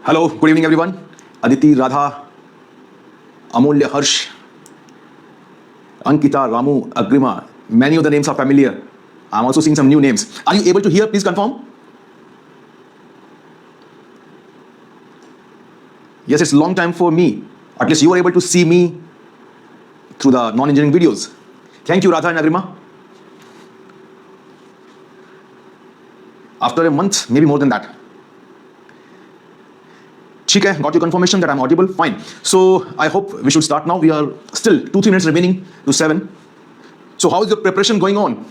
Hello, good evening everyone. Aditi, Radha, Amulya, Harsh, Ankita, Ramu, Agrima. Many of the names are familiar. I'm also seeing some new names. Are you able to hear? Please confirm. Yes, it's a long time for me. At least you were able to see me through the non-engineering videos. Thank you, Radha and Agrima. After a month, maybe more than that. Okay, got your confirmation that I'm audible? Fine. So I hope we should start now. We are still 2-3 minutes remaining to 7. So how is your preparation going on?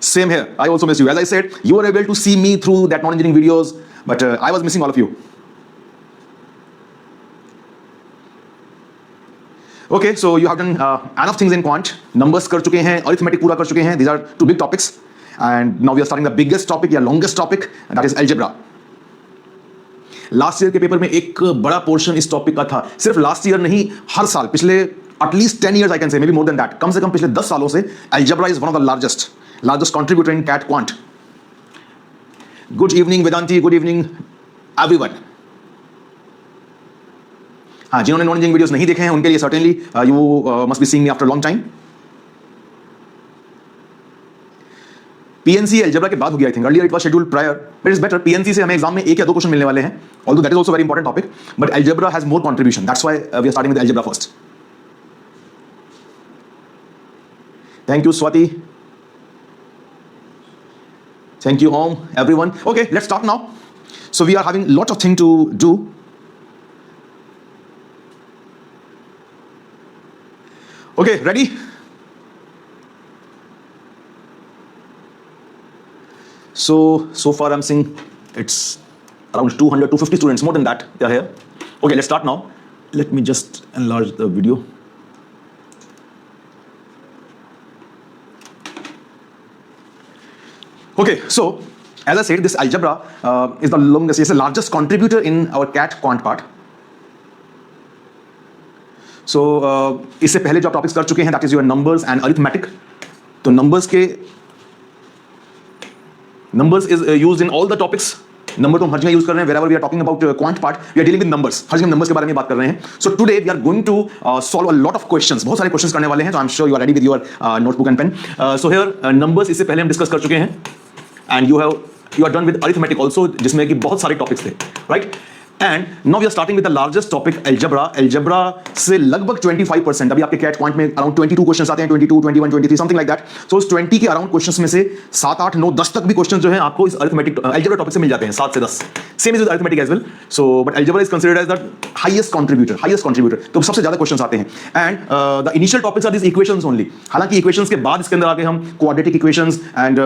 Same here. I also miss you. As I said, you were able to see me through that non-engineering videos, but I was missing all of you. Okay, so you have done enough things in quant. Numbers कर चुके हैं, arithmetic पूरा कर चुके हैं. These are two big topics, and now we are starting the biggest topic या longest topic, and that is algebra. Last year के paper में एक बड़ा पोर्शन इस टॉपिक का था. सिर्फ लास्ट ईयर नहीं, हर साल पिछले at least 10 years I can say, maybe more than that. कम से कम पिछले 10 सालों से algebra is one of the largest contributor in CAT quant. Good evening Vedanti, good evening everyone. हाँ, जिन्होंने नॉन इंजीनियरिंग वीडियोस नहीं देखे हैं उनके लिए certainly you must be seeing me after long time. PNC algebra के बाद हो गया. I think earlier it was scheduled prior, but it's better. PNC से हमें एग्जाम में 1 या 2 क्वेश्चन मिलने वाले हैं, although that is also very important topic, but algebra has more contribution. That's why we are starting with algebra first. Thank you Swati, thank you Om, everyone. Okay, let's start now. So we are having lot of thing to do. Okay, ready? So far I'm seeing it's around 200-250 students, more than that, they are here. Okay, let's start now. Let me just enlarge the video. Okay, so as I said, this algebra is the largest contributor in our CAT quant part. So इससे पहले जो आप topics कर चुके हैं, that is your numbers and arithmetic. तो numbers is used in all the topics. Number तो हम हर जगह यूज कर रहे हैं. Wherever we are talking about quant part, we are dealing with numbers. हर जगह नंबर्स के बारे में बात कर रहे हैं. So today we are going to solve a lot of questions. बहुत सारे क्वेश्चंस करने वाले हैं. So I am sure you are ready with your notebook and pen. So here numbers इससे पहले हम डिस्कस कर चुके हैं, and you are done with arithmetic also, जिसमें कि बहुत सारे टॉपिक्स थे, right? And now we are starting with the largest topic algebra. Algebra से लगभग 25%, अभी आपके कैट क्वांट में अराउंड 22 क्वेश्चंस आते हैं, 22, 21, 23 समथिंग लाइक दैट. सो इस 20 के अराउंड क्वेश्चंस में से 7, 8, 9, 10 तक भी क्वेश्चंस जो हैं आपको इस अरिथमेटिक अलजेब्रा टॉपिक से मिल जाते हैं. 7 से 10. Same is with arithmetic as well. So but algebra is considered as the highest contributor. तो सबसे ज्यादा क्वेश्चंस आते हैं. And the initial topics are this equations only. हालांकि इक्वेशंस के बाद इसके अंदर आगे हम quadratic equations and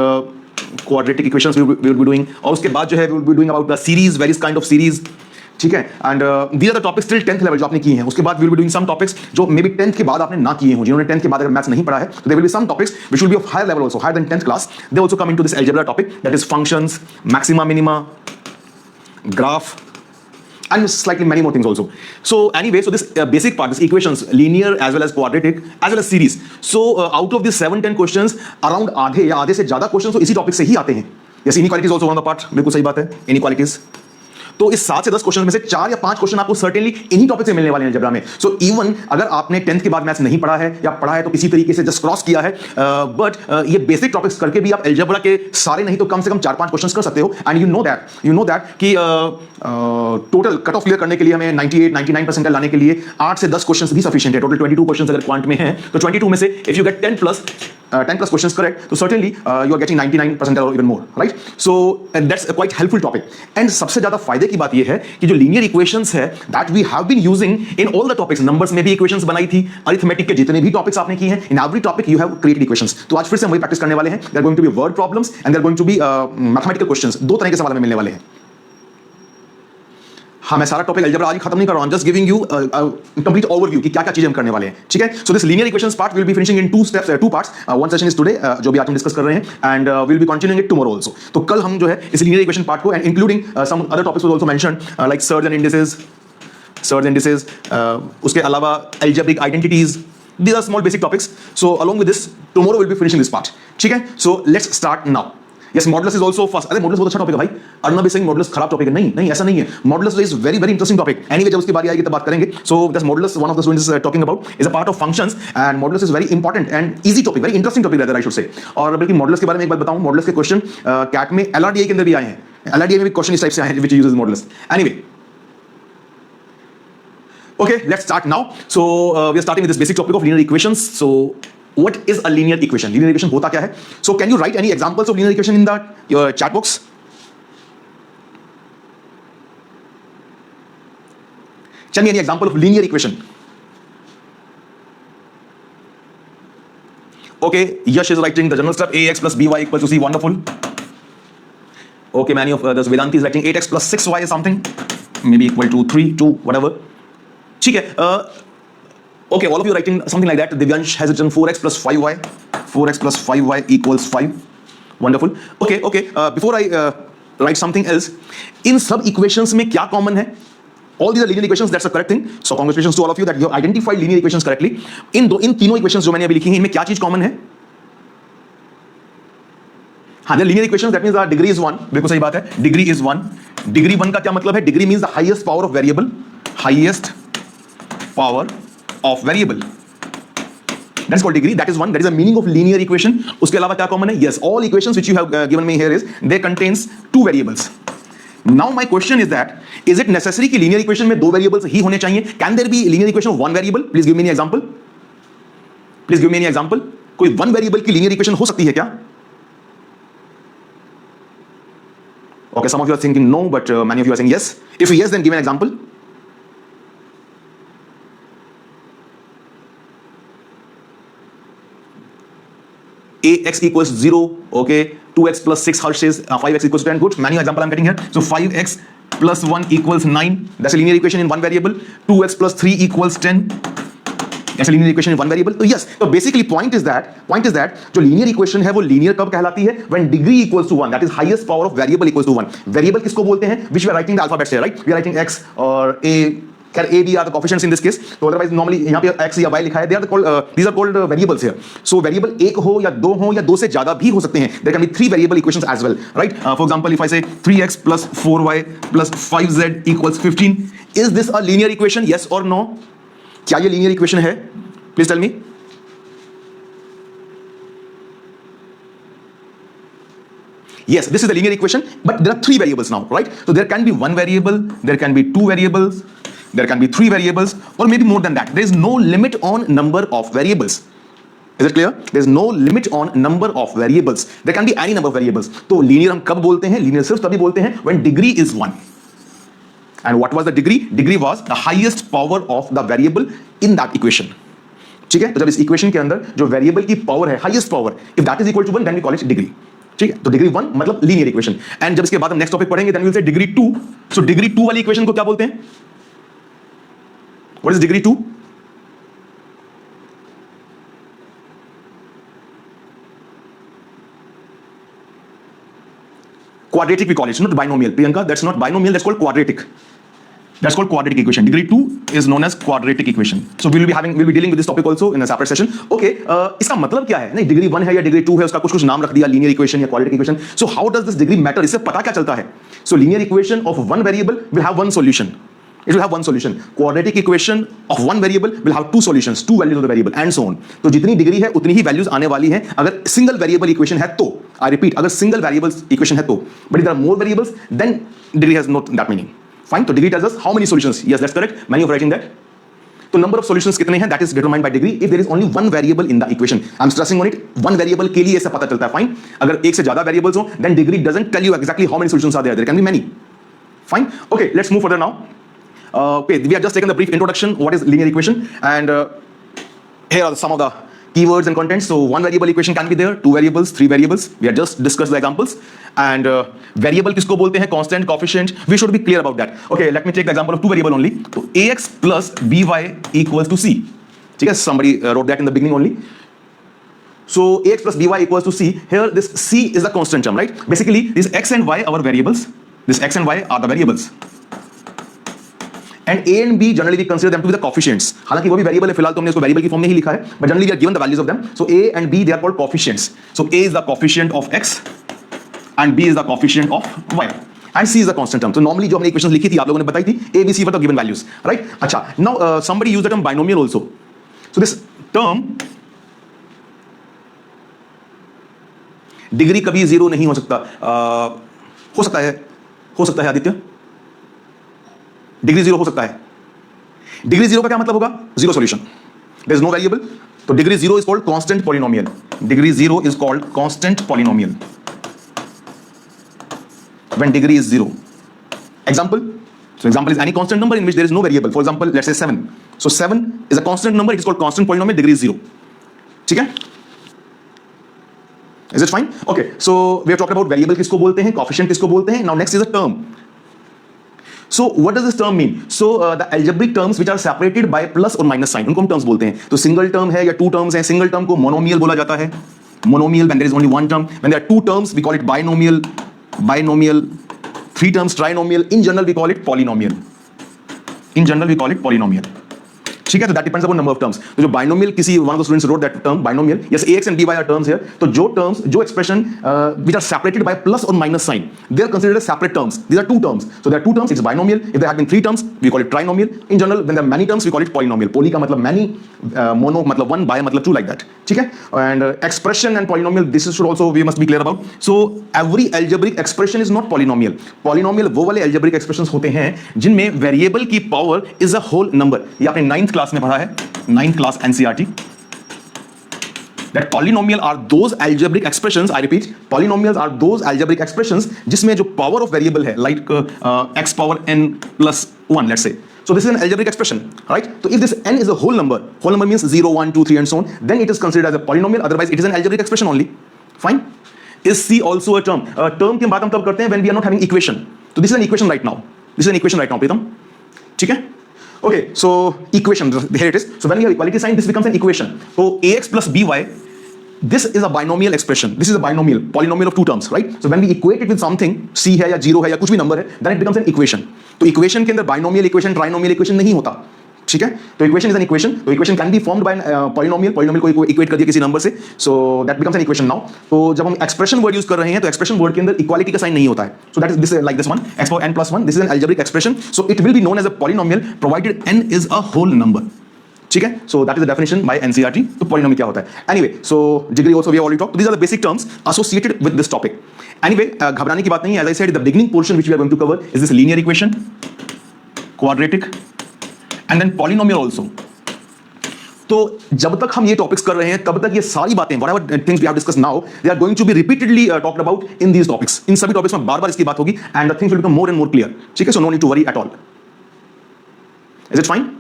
quadratic equations we will be doing, और उसके बाद जो है we will be doing about the series, various kind of series. ठीक है. And these are the topics till 10th level जो आपने किए हैं. उसके बाद we will be doing some topics जो मे बी 10th के बाद आपने ना किए हो. जिन्होंने 10th के बाद अगर मैथ्स नहीं पढ़ा है, तो there will be some topics which will be of higher level also, higher than 10th class. They also come into this algebra topic, that is functions, maxima, minima, graph, and slightly many more things also. So anyway, so this basic part, this equations, linear as well as quadratic as well as series. So out of these 7-10 questions, around आधे या आधे से ज्यादा question तो इसी topic से ही आते हैं. Yes, inequalities also one of the part. बिल्कुल सही बात है, inequalities. तो इस 7 से 10 क्वेश्चन में से 4 या 5 क्वेश्चन आपको सर्टेनली इन्हीं टॉपिक से मिलने वाले हैं अलजेब्रा में. सो इवन अगर आपने 10th के बाद मैथ्स नहीं पढ़ा है या पढ़ा है तो किसी तरीके से जस्ट क्रॉस किया है, बट ये बेसिक टॉपिक्स करके भी आप अलजेब्रा के सारे नहीं तो कम से कम 4-5 क्वेश्चंस कर सकते हो. एंड यू नो दैट कि टोटल कट ऑफ क्लियर करने के लिए हमें 98-99% लाने के लिए 8 से 10 क्वेश्चंस भी सफिशिएंट है. टोटल 22 क्वेश्चंस अगर क्वांट में हैं, तो 22 में से if you get 10 plus questions correct, तो सर्टेनली यू आर गेटिंग 99% और even more, right? So that's a quite helpful topic. And सबसे ज्यादा फायदे की बात यह है कि जो लीनियर इक्वेशंस है, that we have been using in all the topics. Numbers में भी इक्वेशंस बनाई थी, अरिथमेटिक के जितने भी टॉपिक्स आपने किए हैं, in every topic you have created equations. तो आज फिर से हम वही प्रैक्टिस करने वाले हैं. There are going to be word problems and there are going to be mathematical questions. 2 तरह के सवाल हमें मिलने वाले हैं. हाँ, मैं सारा टॉपिक अलजेब्रा आज खत्म नहीं कर रहा हूं. Just giving you complete overview कि क्या क्या चीजें हम करने वाले हैं. ठीक है. So this linear equations part will be finishing in 2 steps, 2 parts. One session is today, जो भी आज हम डिस्कस कर रहे हैं, and will be continuing it tomorrow also. तो कल हम जो है इस लीनियर इक्वेशन पार्ट को, and including some other topics was also mentioned, like surds and indices, उसके अलावा algebraic identities, These are small basic topics. So along with this, tomorrow we'll be finishing this part. ठीक है? So let's start now. Yes, modulus is also first. अरे modulus बहुत अच्छा topic है भाई. Arnab is saying modulus खराब topic है. नहीं ऐसा नहीं है. Modulus is very very interesting topic. Anyway जब उसकी बारी आएगी तब बात करेंगे. So this modulus one of the students is talking about is a part of functions and modulus is very important and easy topic, very interesting topic rather I should say. और बल्कि modulus के बारे में एक बात बताऊं, modulus के question cat में LRDI के अंदर भी आए हैं. LRDI में भी क्वेश्चन इस टाइप से आए हैं which uses modulus. Anyway. Okay, let's start now. So we are starting with this basic topic of linear equations. So what is a linear equation? Linear equation होता क्या है? So can you write any examples of linear equation in the your chat box? Tell me any example of linear equation. Okay, Yash is writing the general stuff ax plus by equals to c. Wonderful. Okay, many of others. Vedanti is writing 8x plus 6y is something maybe equal to 3, 2, whatever. ठीक है. Okay, all of you writing something like that. Divyansh has written 4x plus 5y. 4x plus 5y equals 5. Wonderful. Okay. Before I write something else, in सब equations में क्या common है? All these are linear equations. That's the correct thing. So congratulations to all of you that you have identified linear equations correctly. इन तीनों equations जो मैंने अभी लिखी हैं, इनमें क्या चीज common है? हाँ, linear equations. That means our degree is 1. बिल्कुल सही बात है. Degree is 1. Degree 1 का क्या मतलब है? Degree means the highest power of variable. Highest power of variable, that is called degree. That is one. That is the meaning of linear equation. उसके अलावा क्या common है? Yes, all equations which you have given me here is they contains two variables. Now my question is that is it necessary कि linear equation में दो variables ही होने चाहिए? Can there be linear equation of one variable? Please give me any example. Please give me any example. कोई one variable की linear equation हो सकती है क्या? Okay, some of you are thinking no, but many of you are saying yes. If yes, then give an example. ax equals 0, okay, 2x plus 6 Harsh says 5x equals 10. Good, many example I'm getting here. So 5x plus 1 equals 9. That's a linear equation in one variable. 2x plus 3 equals 10. That's a linear equation in one variable. So yes, so basically point is that जो linear equation है वो linear कब कहलाती है? When degree equals to 1, that is highest power of variable equals to 1. Variable किसको बोलते हैं? Which we are writing the alphabets here, right? We are writing x or a. Can A, B are the coefficients in this case. So otherwise normally यहाँ पे x या y लिखा है. They are called these are called variables here. So variable एक हो या दो हो या दो से ज़्यादा भी हो सकते हैं. There can be three variable equations as well, right? For example, if I say 3x plus 4y plus 5z equals 15, is this a linear equation? Yes or no? क्या ये linear equation है? Please tell me. Yes, this is the linear equation, but there are three variables now, right? So there can be one variable, there can be two variables, there can be three variables, or maybe more than that. There is no limit on number of variables. Is it clear? There is no limit on number of variables. There can be any number of variables. तो linear हम कब बोलते हैं? Linear सिर्फ तभी बोलते हैं when degree is 1. And what was the degree? Degree was the highest power of the variable in that equation. ठीक है? तो जब इस इक्वेशन के अंदर जो वेरिएबल की पावर है, highest power, if that is equal to 1, then we call it degree. ठीक है? तो डिग्री 1 मतलब लीनियर इक्वेशन. एंड जब इसके बाद हम नेक्स्ट टॉपिक पढ़ेंगे, then we will say degree 2. So degree 2 वाली इक्वेशन को क्या बोलते हैं? What is degree 2? Quadratic we call it, not binomial. Priyanka, that's not binomial, that's called quadratic. That's called quadratic equation. Degree 2 is known as quadratic equation. So we'll be dealing with this topic also in a separate session. Okay, इसका मतलब क्या है? नहीं, degree 1 है या degree 2 है, उसका कुछ नाम रख दिया, लीनियर इक्वेशन या quadratic equation. So how does this degree matter? इससे पता क्या चलता है? So linear equation of one variable will have one solution. It will have one solution. Quadratic equation of one variable will have two solutions, two values of the variable, and so on. तो जितनी degree है उतनी ही values आने वाली हैं अगर single variable equation है तो. I repeat, अगर सिंगल वेरिएबल्स इक्वेशन है तो. But if there are more variables, then degree has not that meaning. Fine. So degree tells us how many solutions. Yes, that's correct. Many of writing that. तो number of solutions कितने हैं? That is determined by degree. If there is only one variable in the equation, I'm stressing on it. One variable के लिए ऐसा पता चलता है. Fine. अगर एक से ज़्यादा variables हो, then degree doesn't tell you exactly how many solutions are there. There can be many. Fine. Okay, let's move further now. Okay, we have just taken the brief introduction. What is linear equation? And here are some of the keywords and contents. So one variable equation can be there, two variables, three variables. We have just discussed the examples. And variable किसको बोलते हैं? Constant, coefficient. We should be clear about that. Okay, let me take the example of two variable only. So ax plus by equals to c. ठीक है? Somebody wrote that in the beginning only. So ax plus by equals to c. Here this c is the constant term, right? Basically, this x and y are our variables. This x and y are the variables. And A and B generally we consider them to be the coefficients, हालांकि वो भी variable है, फिलहाल तो हमने इसको variable की form में ही लिखा है, but generally we are given the values of them. So A and B they are called coefficients. So A is the coefficient of x and b is the coefficient of y and c is the constant term. तो normally जो हमने equations लिखी थी आप लोगों ने बताई थी a b c for the given values, right. अच्छा, now somebody use the term binomial also. So this term degree कभी जीरो नहीं हो सकता. हो सकता है आदित्य, डिग्री जीरो हो सकता है. डिग्री जीरो का क्या मतलब होगा? Zero solution, there is no variable. तो degree zero is called constant polynomial. Degree zero is called constant polynomial when degree is zero. Example, so example is any constant number in which there is no variable. For example, let's say 7. So 7 is a constant number, it is called constant polynomial, degree is zero. ठीक है? Is it fine? Okay, so we have talked about variable किसको बोलते हैं, coefficient किसको बोलते हैं. Now next is a term. So what does this term mean? So the algebraic terms which are separated by plus or minus sign, उनको हम terms बोलते हैं. तो single term है या two terms है, single term को monomial बोला जाता है. Monomial when there is only one term. When there are two terms we call it binomial. Binomial, three terms trinomial. In general we call it polynomial. In general we call it polynomial. ठीक है, तो that depends upon number of terms. तो जो binomial, किसी one of the students wrote that term binomial, yes ax and by are terms here. तो जो terms, जो expression which are separated by plus और minus sign, they are considered as separate terms. These are two terms. So there are two terms, it's binomial. If there have been three terms we call it trinomial. In general when there are many terms we call it polynomial. Poly का मतलब many, mono मतलब one, bi मतलब two, like that. ठीक है. And expression and polynomial, this should also we must be clear about. So every algebraic expression is not polynomial. Polynomial वो वाले algebraic expressions होते हैं जिनमें वेरिएबल की power is a whole number. ये आपने 9th क्लास में पढ़ा है, 9th class NCERT, that polynomial are those algebraic expressions. I repeat, polynomials are those algebraic expressions जिसमें जो power of variable है, like x power n plus 1, let's say. So this is an algebraic expression, right? So if this n is a whole number means 0, 1, 2, 3 and so on, then it is considered as a polynomial. Otherwise it is an algebraic expression only. Fine. Is C also a term? Term की बात हम तब करते हैं when we are not having equation. So this is an equation right now. This is an equation right now, प्रीतम. ठीक है? Okay, so equation, here it is. So when we have equality sign, this becomes an equation. So ax plus by, this is a binomial expression. This is a binomial, polynomial of two terms, right? So when we equate it with something, c है या zero है या कुछ भी number है, then it becomes an equation. तो equation के अंदर binomial equation, trinomial equation नहीं होता. ठीक है. तो इक्वेशन इज एन इक्वेशन. तो equation can be formed by polynomial. Polynomial को इक्वेट कर दिया किसी नंबर से, so that becomes an equation now. तो जब हम एक्सप्रेशन वर्ड यूज कर रहे हैं तो एक्सप्रेशन वर्ड के अंदर इक्वालिटी का साइन नहीं होता है. So that is this, like this one, x power n plus 1. This is an algebraic expression. So it will be known as a polynomial provided n is a whole number. ठीक है. So that is the definition by NCERT. तो polynomial क्या होता है? Anyway, so degree also we have already talked. These are the basic terms associated with this topic. Anyway, घबराने की बात नहीं है. As I said, the beginning portion which we are going to cover is this linear equation, quadratic and then polynomial also. तो जब तक हम ये टॉपिक्स कर रहे हैं तब तक ये सारी बातें, whatever things we have discussed now, they are going to be repeatedly talked about in these topics. इन सभी टॉपिक्स में बार-बार इसकी बात होगी and the things will become more and more clear. ठीक है. So no need to worry at all. Is it fine?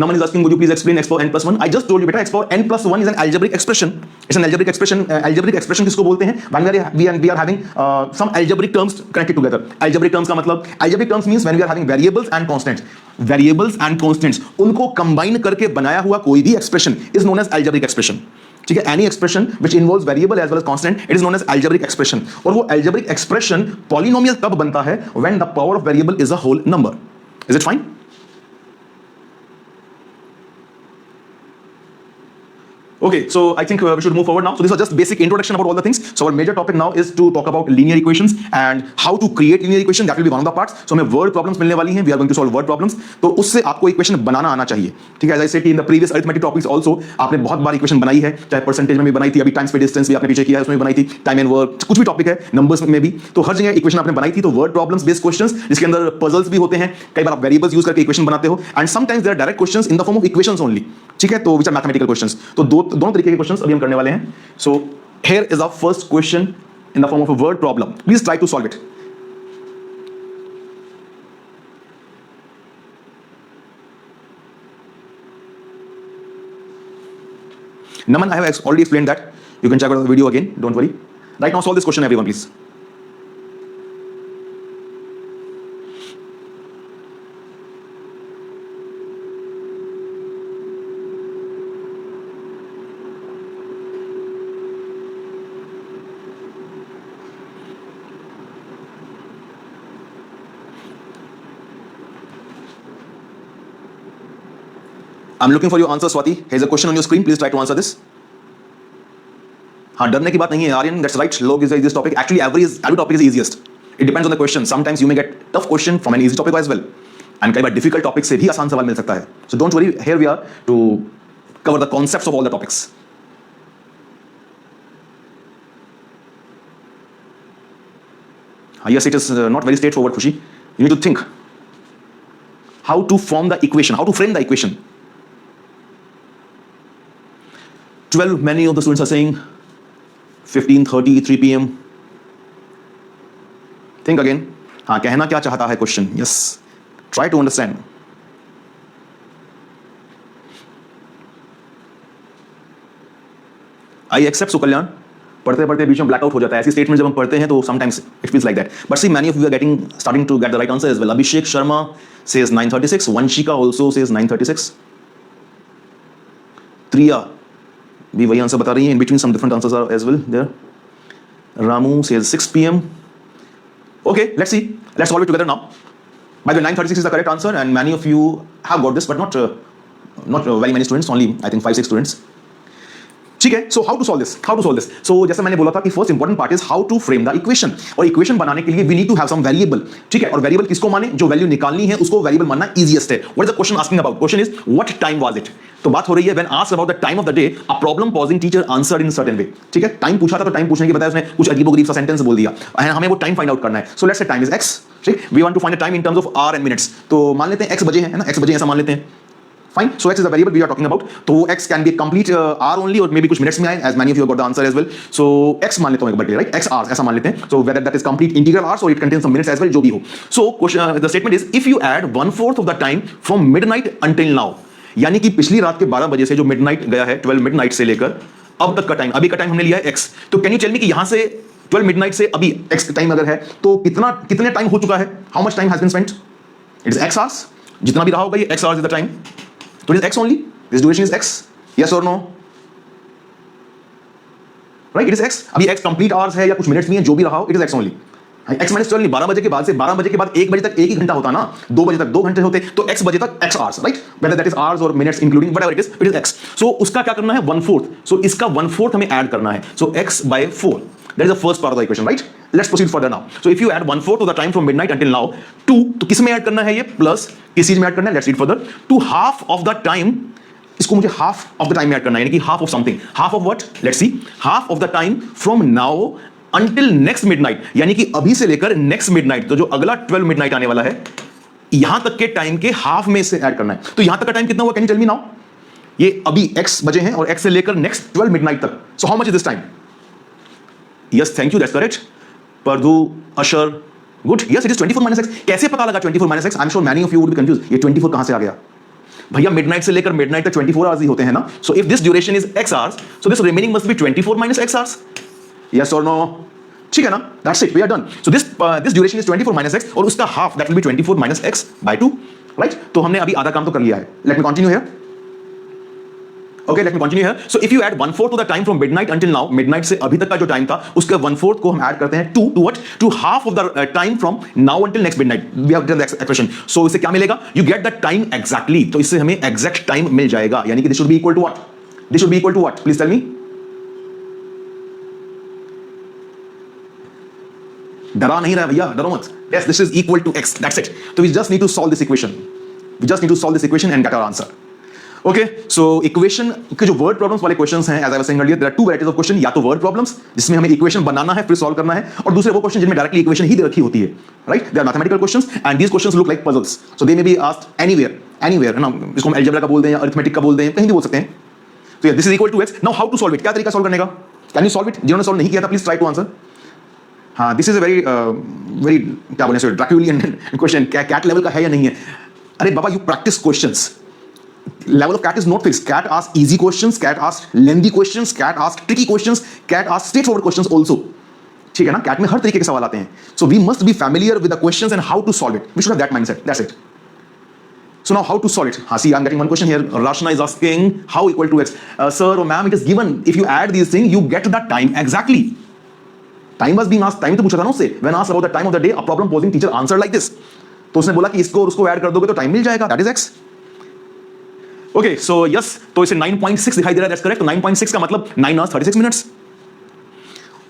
Naman is asking, would you please explain x power n plus 1? I just told you, beta, x power n plus 1 is an algebraic expression. It's an algebraic expression. Algebraic expression किसको बोलते हैं? When we are having some algebraic terms connected together. Algebraic terms का मतलब, algebraic terms means when we are having variables and constants. Variables and constants उनको combine करके बनाया हुआ कोई भी expression is known as algebraic expression. ठीक है. Any expression which involves variable as well as constant, it is known as algebraic expression. और वो algebraic expression polynomial तब बनता है when the power of variable is a whole number. Is it fine? Okay, so I think we should move forward now. So this was just basic introduction about all the things. So our major topic now is to talk about linear equations and how to create linear equation. That will be one of the parts. So हमें word problems मिलने वाली हैं. We are going to solve word problems. तो उससे आपको equation बनाना आना चाहिए. ठीक है. As I said in the previous arithmetic topics also, आपने बहुत बार equation बनाई है. चाहे percentage में भी बनाई थी, अभी time space distance भी आपने पीछे किया है, उसमें भी बनाई थी, time and work, कुछ भी topic है, numbers में भी. तो हर जगह equation आपने बनाई थी. तो word problems based questions जिसके अंदर puzzles भी होते हैं. कई बार आप variables use करके equation बनाते हो. And sometimes there are direct questions in the form of equations only. ठीक है. तो which are mathematical questions. तो दोनों तरीके के क्वेश्चंस अभी हम करने वाले हैं. So here is our first question in the form of a word problem. Please try to solve it. Naman, I have already explained that. You can check out the video again. Don't worry. Right now, solve this question, everyone, please. I'm looking for your answer, Swati. Here's a question on your screen. Please try to answer this. हाँ, डरने की बात नहीं है, Aryan. That's right. Log is the easiest topic. Actually, every topic is easiest. It depends on the question. Sometimes you may get tough question from an easy topic as well. And कई बार difficult topic से भी आसान सवाल मिल सकता है. So don't worry. Here we are to cover the concepts of all the topics. Yes, it is not very straightforward, Khushi. You need to think how to form the equation, how to frame the equation. 12, many of the students are saying 15:30, 3 p.m. Think again. हाँ, कहना क्या चाहता है question? Yes, try to understand. I accept, Sukalyan. पढ़ते पढ़ते बीच में blackout हो जाता है. ऐसी स्टेटमेंट जब हम पढ़ते हैं तो sometimes it feels like that. But see, many of you are starting to get the right answer as well. Abhishek Sharma says 9:36. Vanshika also says 9:36. Triya भी वही आंसर बता रही है. In between some different answers are as well there. Ramu says 6 p.m. Okay, let's see. Let's solve it together now. By the way, 9:36 is the correct answer, and many of you have got this, but not very many students. Only I think 5-6 students. ठीक है. So how to solve this? How to solve this? So जैसे मैंने बोला था कि first important part is how to frame the equation. और equation बनाने के लिए we need to have some variable. ठीक है. और variable किसको माने? जो value निकालनी है उसको variable मानना easiest है. What is the question asking about? Question is what time was it? तो बात हो रही है when asked about the time of the day, a problem posing teacher answered in certain way. ठीक है. टाइम पूछा था तो टाइम पूछने के बजाय उसने कुछ अजीबोगरीब सा सेंटेंस बोल दिया. हमें वो टाइम फाइंड आउट करना है. So let's say time is x. ठीक. We want to find the time in terms of hour and minutes. तो मान लेते हैं x बजे है ना. x बजे ऐसा मान लेते हैं. Fine. So x is the variable we are talking about. तो x can be a complete hour only or maybe कुछ minutes में आए. As many of you have got the answer as well. So x मान लेता हूँ एक बार के लिए, right? x hours ऐसा मान लेते हैं. So whether that is complete integral hours or it contains some minutes as well, जो भी हो. So the statement is if you add 1/4 of the time from midnight until now, यानी कि पिछली रात के 12 बजे से जो midnight गया है, 12 midnight से लेकर अब तक का टाइम, अभी का टाइम हमने लिया है x. तो can you tell me कि यहाँ से 12 midnight से अभी x टाइम अगर है तो कितने टाइम हो चुका है? How much time has been spent? It is x hours. जितना भी रहा होगा ये x hours is the time. So it is x only. This duration is x. Yes or no? Right? It is x. अभी x complete hours है या कुछ minutes में है, जो भी रहा हो, it is x only. x minus 12 नहीं, 12 बजे के बाद से 12 बजे के बाद 1 बजे तक 1 ही घंटा होता ना, 2 बजे तक 2 घंटे होते, तो x बजे तक x hours, right? Whether that is hours or minutes including whatever it is x. So उसका क्या करना है? 1/4. So इसका 1/4 हमें ऐड करना है. So x by 4. That is the first part of the equation, right? Let's proceed further now. So if you add 1/4 of the time from midnight until now to, तो किस में ऐड करना है ये? प्लस किस चीज में ऐड करना है? Let's read further. To half of the time, इसको मुझे half of the time में ऐड करना है, यानी कि half of something. Half of what? Let's see. Half of the time from now until next midnight, यानी कि अभी से लेकर next midnight, तो जो अगला 12 midnight आने वाला है, यहां तक के टाइम के हाफ में से ऐड करना है. तो यहां तक का टाइम कितना हुआ? Can you tell me now? ये अभी x बजे हैं और x से लेकर next 12 midnight तक. So how much is this time? Yes, thank you. That's correct. Pardhu, Ashar, good. Yes, it is 24 minus x. कैसे पता लगा 24 minus x? I'm sure many of you would be confused. ये 24 कहाँ से आ गया? भैया midnight से लेकर midnight तक 24 hours ही होते हैं ना? So if this duration is x hours, so this remaining must be 24 minus x hours. Yes or no? ठीक है ना? That's it. We are done. So this duration is 24 minus x और उसका half that will be 24 minus x by 2, right? तो हमने अभी आधा काम तो कर लिया है. Let me continue here. Okay, let me continue here. So if you add 1/4 of the time from midnight until now, midnight से अभी तक का जो टाइम था, उसका 1/4 को हम ऐड करते हैं to what? To half of the time from now until next midnight. We have done the expression. So इससे क्या मिलेगा? You get the time exactly. तो इससे हमें exact time मिल जाएगा. यानी कि this should be equal to what? This should be equal to what? Please tell me. डरा नहीं रहा भैया, डरो मत. Yes, this is equal to x. That's it. So we just need to solve this equation. We just need to solve this equation and get our answer. Okay, so equation के जो word problems वाले questions हैं, as I was saying earlier, there are two varieties of question. या तो word problems जिसमें हमें equation बनाना है फिर solve करना है, और दूसरे वो question जिनमें directly equation ही दे रखी होती है, right? They are mathematical questions and these questions look like puzzles. So they may be asked anywhere, है ना? इसको हम algebra का बोल दें या arithmetic का बोल दें, कहीं भी बोल सकते हैं. So yeah, this is equal to x. Now how to solve it? क्या तरीका solve करने का? Can you solve it? जिन्होंने solve नहीं किया था, please try to answer. हाँ, this is a very क्या बोलें सर, Draculian question. क्या cat level का है या नहीं है? अरे बाबा, you practice questions. Level of cat is not fixed. Cat asks easy questions, cat asks lengthy questions, cat asks tricky questions, cat asks straightforward questions also. ठीक है ना? cat में हर तरीके के सवाल आते हैं. So we must be familiar with the questions and how to solve it. We should have that mindset. That's it. So now how to solve it? See, I'm getting one question here. Rashna is asking how equal to x. Sir or ma'am, it is given. If you add these things, you get to that time exactly. Time was being asked. Time तो पूछा था ना उससे. When asked about the time of the day, a problem posing teacher answered like this. तो उसने बोला कि इसको और उसको ऐड कर दोगे तो टाइम मिल जाएगा. That is x. Okay so yes, तो इसे 9.6 दिखाई दे रहा है, दैट्स करेक्ट। तो 9.6 का मतलब 9 hours 36 minutes।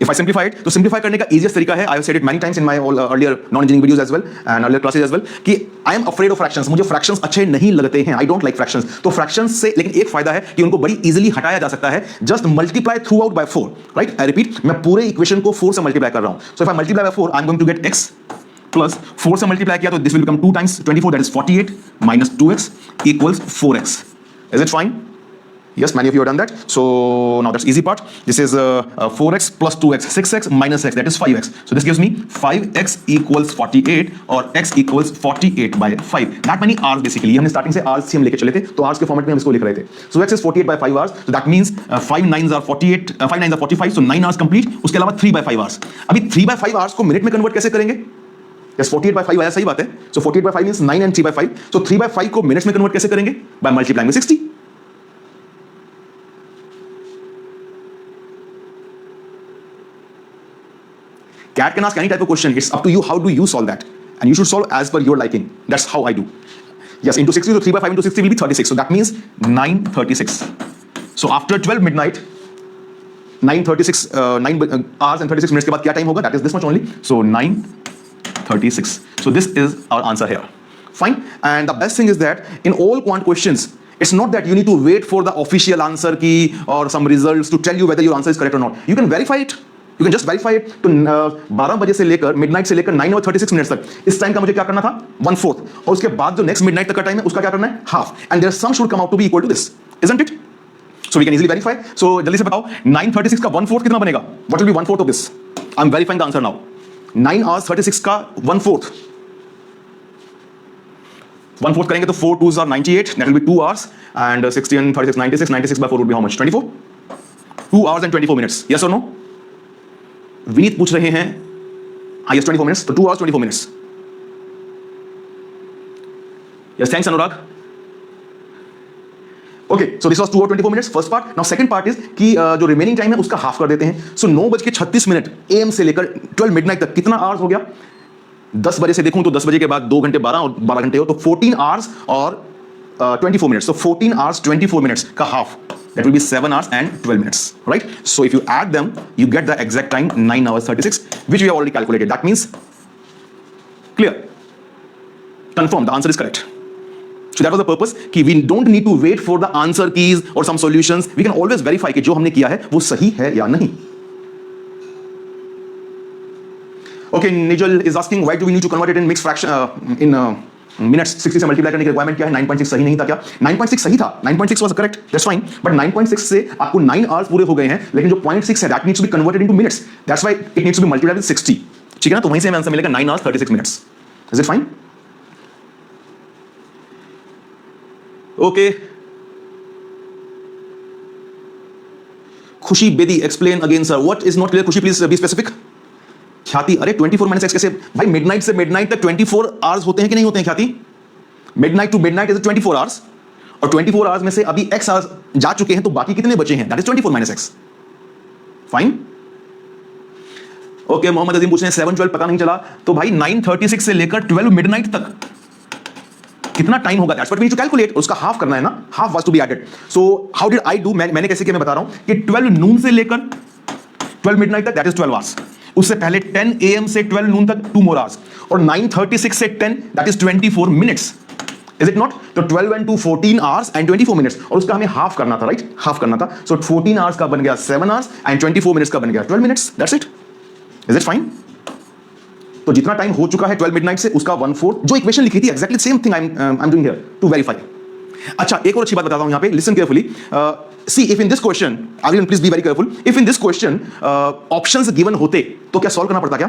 If I simplify it, तो सिंप्लीफाई करने का easiest तरीका है, I have said it many times in my earlier non-engineering videos as well and earlier classes as well, कि I am afraid of fractions, मुझे fractions अच्छे नहीं लगते हैं, I don't like fractions। तो fractions से लेकिन एक फायदा है कि उनको बड़ी easily हटाया जा सकता है, just multiply throughout by 4, right? I repeat, मैं पूरे equation को 4 से multiply कर रहा हूं। So if I multiply by 4, I'm going to get x plus 4 से multiply किया तो this will become 2 times 24, that is 48 minus 2x equals 4x। Is it fine? Yes, many of you have done that. So now that's easy part. This is 4x plus 2x, 6x minus x, that is 5x. So this gives me 5x equals 48 और x equals 48 by 5. That many hours basically. हमने starting से hours से हम लेके चले थे, तो hours के format में हम इसको लिख रहे थे. So x is 48 by 5 hours. So that means 5 9s are 48, 5 9s are 45. So 9 hours complete. उसके अलावा 3 by 5 hours. अभी 3 by 5 hours को मिनट में कन्वर्ट कैसे करेंगे? Yes, 48 by 5 आया, सही बात है. So 48 by 5 means 9 and 3 by 5. So 3 by 5 को मिनट्स में कन्वर्ट कैसे करेंगे? By multiplying with 60. Cat can ask any type of question. It's up to you how do you solve that. And you should solve as per your liking. That's how I do. Yes, into 60, so 3 by 5 into 60 will be 36. So that means 936. So after 12 midnight, 9:36, 9 hours and 36 minutes के बाद क्या time होगा? That is this much only. So 9:36. So this is our answer here. Fine. And the best thing is that in all quant questions, it's not that you need to wait for the official answer key or some results to tell you whether your answer is correct or not. You can verify it. You can just verify it. तो 12 बजे से लेकर midnight से लेकर 9:36 minutes तक इस time का मुझे क्या करना था 1/4 और उसके बाद जो नेक्स्ट मिडनाइट तक का टाइम है उसका क्या करना है half and their sum should come out to be equal to this isn't it so we can easily verify so जल्दी से बताओ 9:36 का 1/4 कितना बनेगा what will be 1/4 of this I am verifying the answer now 9 hours 36 का 1/4 1/4 करेंगे तो 4 2s are 98 that will be 2 hours and 60 and 36 96 by 4 would be how much 24 2 hours and 24 minutes yes or no Vineet पूछ रहे हैं yes 24 minutes तो 2 hours 24 minutes yes thanks Anurag okay so this was 2 hours 24 minutes first part now second part is कि जो remaining time है उसका half कर देते हैं so 9:36 AM से लेकर 12 midnight तक कितना आवर्स हो गया 10 बजे से देखूं तो 10 बजे के बाद 2 घंटे 12 और 12 घंटे हो तो 14 hours और 24 minutes so 14 hours 24 minutes का half that will be 7 hours and 12 minutes right so if you add them you get the exact time 9 hours 36 which we have already calculated that means clear confirm the answer is correct so that was the purpose कि we don't need to wait for the answer keys or some solutions we can always verify कि जो हमने किया है वो सही है या नहीं okay Nigel is asking why do we need to convert it in mixed fraction in minutes 60 से मल्टीप्लाई करने की रिक्वायरमेंट क्या है 9.6 सही नहीं था क्या 9.6 सही था 9.6 was correct that's fine but 9.6 से आपको 9 आवर्स पूरे हो गए हैं लेकिन जो 0.6 है that needs to be converted into minutes that's why it needs to be multiplied with 60 ठीक है ना तो वहीं से हमें आंसर मिलेगा 9 hours 36 minutes is it fine okay Khushi Bedi explain again sir what is not clear Khushi please be specific Khyati अरे 24 minutes कैसे भाई मिडनाइट से मिडनाइट तक 24 hours होते हैं कि नहीं होते हैं Khyati midnight to midnight is 24 hours और 24 hours में से अभी x hours जा चुके हैं तो बाकी कितने बचे हैं that is 24 minus x fine okay Mohammad Azeem पूछ रहे हैं 7-12 पता नहीं चला तो भाई 9:36 से लेकर 12 मिडनाइट तक कितना टाइम होगा that's what we need to calculate उसका हाफ करना है ना half was to be added so how did I do मैंने कैसे किया मैं बता रहा हूं कि 12 नून से लेकर 12 मिडनाइट तक दैट इज 12 hours उससे पहले 10 AM से 12 नून तक 2 more hours और 9:36 से 10 that is 24 minutes is it not तो 12 and 2 14 hours and 24 minutes और उसका हमें हाफ करना था राइट हाफ करना था so 14 hours का बन गया 7 hours and 24 minutes का बन गया 12 minutes that's it is it fine तो जितना टाइम हो चुका है 12 midnight से उसका 1/4 जो इक्वेशन लिखी थी exactly same thing I'm doing here to verify अच्छा एक और अच्छी बात बताता हूं यहां पे listen carefully see if in this question everyone please be very careful if in this question options given होते तो क्या सॉल्व करना पड़ता क्या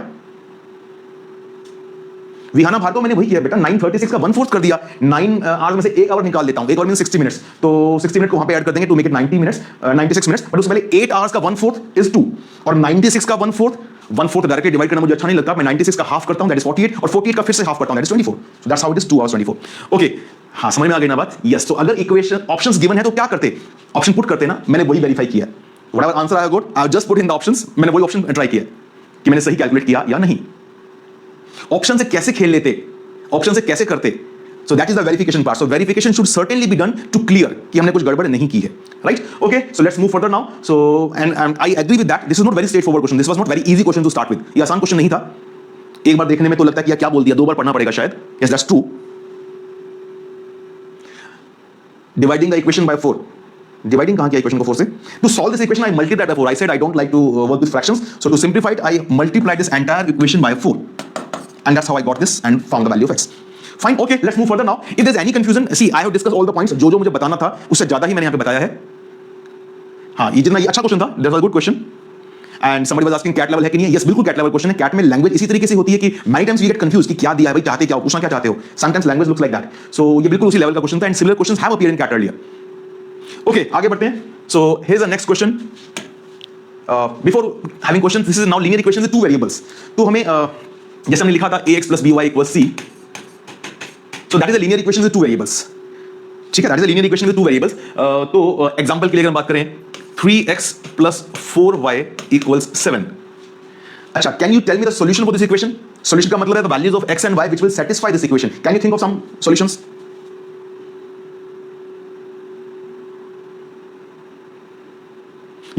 विहाना भार्गव मैंने वही किया बेटा 9:36 का 1/4 कर दिया 9 hours में से 1 hour निकाल देता हूं 1 hour मींस 60 minutes तो 60 मिनट को वहां पे ऐड कर देंगे to make it 90 minutes 96 minutes but उससे पहले 8 hours का 1/4 is 2 और 96 का 1/4 डायरेक्टली डिवाइड करना मुझे अच्छा नहीं लगता मैं 96 का हाफ करता हूं दैट इज 48 और 48 का फिर से हाफ करता हूं that is 24 so that's how it is 2 hours 24 okay हाँ समझ में आ गई ना बात यस तो अगर इक्वेशन ऑप्शंस गिवन है तो क्या करते ऑप्शन पुट करते ना मैंने वही वेरीफाई किया whatever answer I got I just put in the options मैंने वही ऑप्शन ट्राई किया कि मैंने सही कैलकुलेट किया या नहीं ऑप्शन से कैसे खेल लेते ऑप्शन से कैसे करते So that is the verification part. So verification should certainly be done to clear कि हमने कुछ गड़बड़ नहीं की है, right? Okay, so let's move further now. So and I agree with that. This is not very straightforward question. This was not very easy question to start with. ये आसान question नहीं था. एक बार देखने में तो लगता है कि क्या बोल दिया, दो बार पढ़ना पड़ेगा शायद. Yes, that's true. Dividing the equation by 4. Dividing कहाँ किया equation को 4 से? To solve this equation, I multiplied by 4. I said I don't like to work with fractions. So to simplify it, I multiplied this entire equation by 4. And that's how I got this and found the value of x. Fine, okay, let's move further now. If there's any confusion, see, I have discussed all the points. जो मुझे बताना था, उससे ज़्यादा ही मैंने यहाँ पे बताया है. हाँ, ये जितना ये अच्छा क्वेश्चन था, that was a good question. And somebody was asking cat level है कि नहीं है? Yes, बिल्कुल cat level question है. Cat में language इसी तरीके से होती है कि many times we get confused कि क्या दिया है भाई, चाहते क्या हो, पूछना क्या चाहते हो. Sometimes language looks like that. So ये बिल्कुल उसी level का question था and similar questions have appeared in cat earlier. Okay, आगे बढ़ते हैं. So here's the next question. Before having questions, this is now linear equation with two variables. तो हमें जैसे हमने लिखा था ax plus by equals c. So that is a linear equation with two variables. ठीक है, that is a linear equation with two variables. तो example के लिए अगर हम बात करें 3x plus 4y equals 7. अच्छा, can you tell me the solution for this equation? Solution का मतलब है the values of x and y which will satisfy this equation. Can you think of some solutions?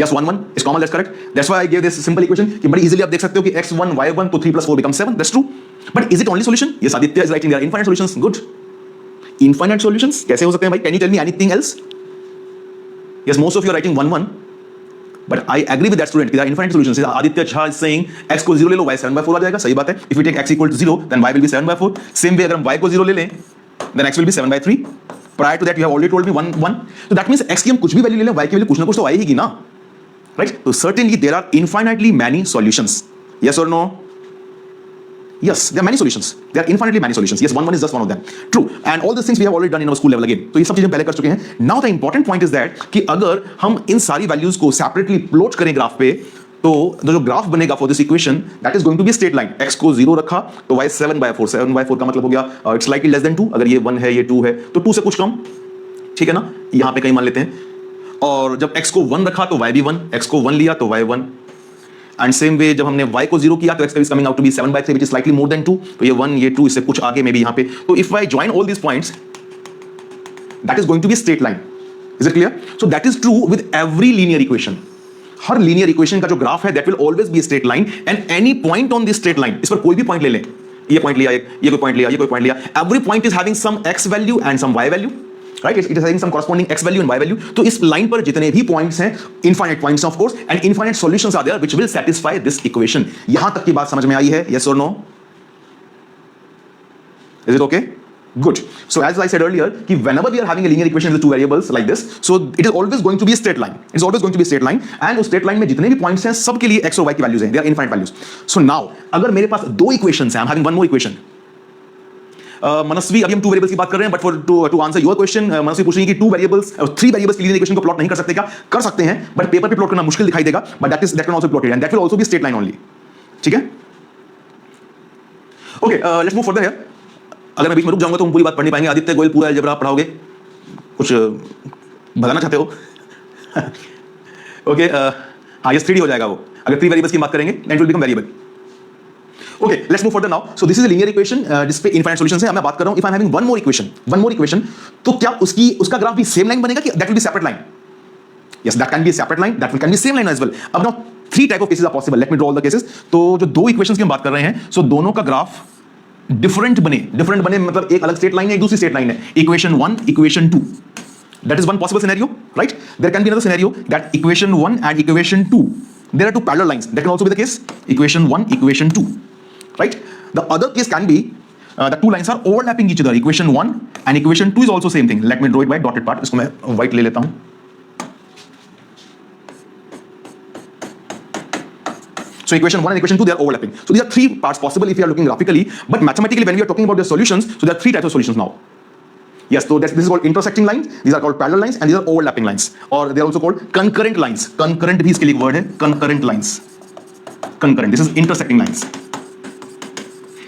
Yes, 1 1 is common. That's correct. That's why I gave this simple equation कि बड़ी easily आप देख सकते हो कि x1 y1 तो 3 plus 4 becomes 7. That's true. But is it only solution? Yes, Aditya is writing there are infinite solutions. Good. Infinite solutions? कैसे हो सकते हैं भाई? Can you tell me anything else? Yes, most of you are writing 1 1. But I agree with that student. There are infinite solutions. Aditya Jha is saying x को 0 ले लो, y 7/4 आ जाएगा. सही बात है. If we take x equal to 0, then y will be 7/4. Same way अगर हम y को 0 ले लें, then x will be 7/3. Prior to that, you have already told me 1 1. So that means x की हम कुछ भी वैल्यू ले लें, y की वैल्यू कुछ ना कुछ तो आएगी ना. Right? So certainly there are infinitely many solutions. Yes or no? Yes, there are many solutions. There are infinitely many solutions. Yes, 1 1 is just one of them. True. And all these things we have already done in our school level again. तो ये सब चीजें पहले कर चुके हैं. Now the important point is that कि अगर हम इन सारी values को separately plot करें ग्राफ पे, तो जो ग्राफ बनेगा for this equation, that is going to be a straight line. x को 0 रखा, तो y 7/4. 7/4 का मतलब हो गया it's slightly less than 2. अगर ये 1 है, ये 2 है, तो 2 से कुछ कम. ठीक है ना? यहाँ पे कहीं मान लेते हैं. और जब x को 1 रखा तो y भी 1, x को 1 लिया तो y 1. एंड सेम वे जब हमने y को 0 किया तो x is coming out to be 7/3 which is slightly more than 2. तो ये 1 ये 2 इससे कुछ आगे में भी यहाँ पे. तो if I join all these points, that is going to be a straight line. Is it clear? So that is true with every linear equation. Her linear equation का जो ग्राफ है that will always be a straight line and any point on this straight line, इस पर कोई भी point ले लें, ये पॉइंट लिया, ये कोई पॉइंट लिया, ये कोई पॉइंट लिया, every point is having some x value and some y value. Right? It is having some corresponding x value and y value. तो इस लाइन पर जितने भी पॉइंट्स हैं, infinite points of course, and infinite solutions are there which will satisfy this equation. यहां तक की बात समझ में आई है? Yes or no? Is it okay? Good. So as I said earlier, कि whenever we are having a linear equation with two variables like this, so it is always going to be a straight line. It is always going to be a straight line, and उस straight line में जितने भी points हैं, सब के लिए x और y की values हैं. They are infinite values. So now, अगर मेरे पास दो equations हैं, I'm having one more equation. मनस्वी, अभी हम टू वेरिएबल्स की बात कर रहे हैं, but for to answer your question, Manasvi पूछ रही है कि टू वेरिएबल्स और थ्री वेरिएबल्स की लीनियर इक्वेशन को प्लॉट नहीं कर सकते क्या? कर सकते हैं, बट पेपर पे प्लॉट करना मुश्किल दिखाई देगा, but that can also plotted and that will also be straight line only. ठीक है, okay, let's move further here. अगर मैं बीच में रुक जाऊंगा तो हम पूरी बात पढ़ नहीं पाएंगे. आदित्य गोयल पूरा अलजेब्रा पढ़ाओगे, कुछ बताना चाहते हो? ओके, हाँ, ये 3D हो जाएगा वो. अगर थ्री वेरिएबल्स की बात करेंगे then it will become variable. Okay, let's move further now. So this is a linear equation जिस पे infinite solutions है. मैं बात कर रहा हूँ if I'm having one more equation, तो क्या उसका ग्राफ भी same line बनेगा कि that will be separate line? Yes, that can be a separate line. That can be same line as well. अब now three type of cases are possible. Let me draw all the cases. तो जो दो equations की हम बात कर रहे हैं, so दोनों का ग्राफ different बने मतलब एक अलग straight line है, एक दूसरी straight line है. Equation 1, equation 2. That is one possible scenario, right? There can be another scenario that equation 1 and equation 2, there are two parallel lines. That can also be the case. Equation 1, equation 2. Right? The other case can be the two lines are overlapping each other. Equation 1 and equation 2 is also same thing. Let me draw it by dotted part. इसको मैं white ले लेता हूँ. So equation 1 and equation 2 they are overlapping. So these are three parts possible if you are looking graphically, but mathematically when we are talking about the solutions, so there are three types of solutions now. Yes, so this is called intersecting lines, these are called parallel lines, and these are overlapping lines, or they are also called concurrent lines. Concurrent भी इसके लिए एक word है, concurrent lines. Concurrent, this is intersecting lines,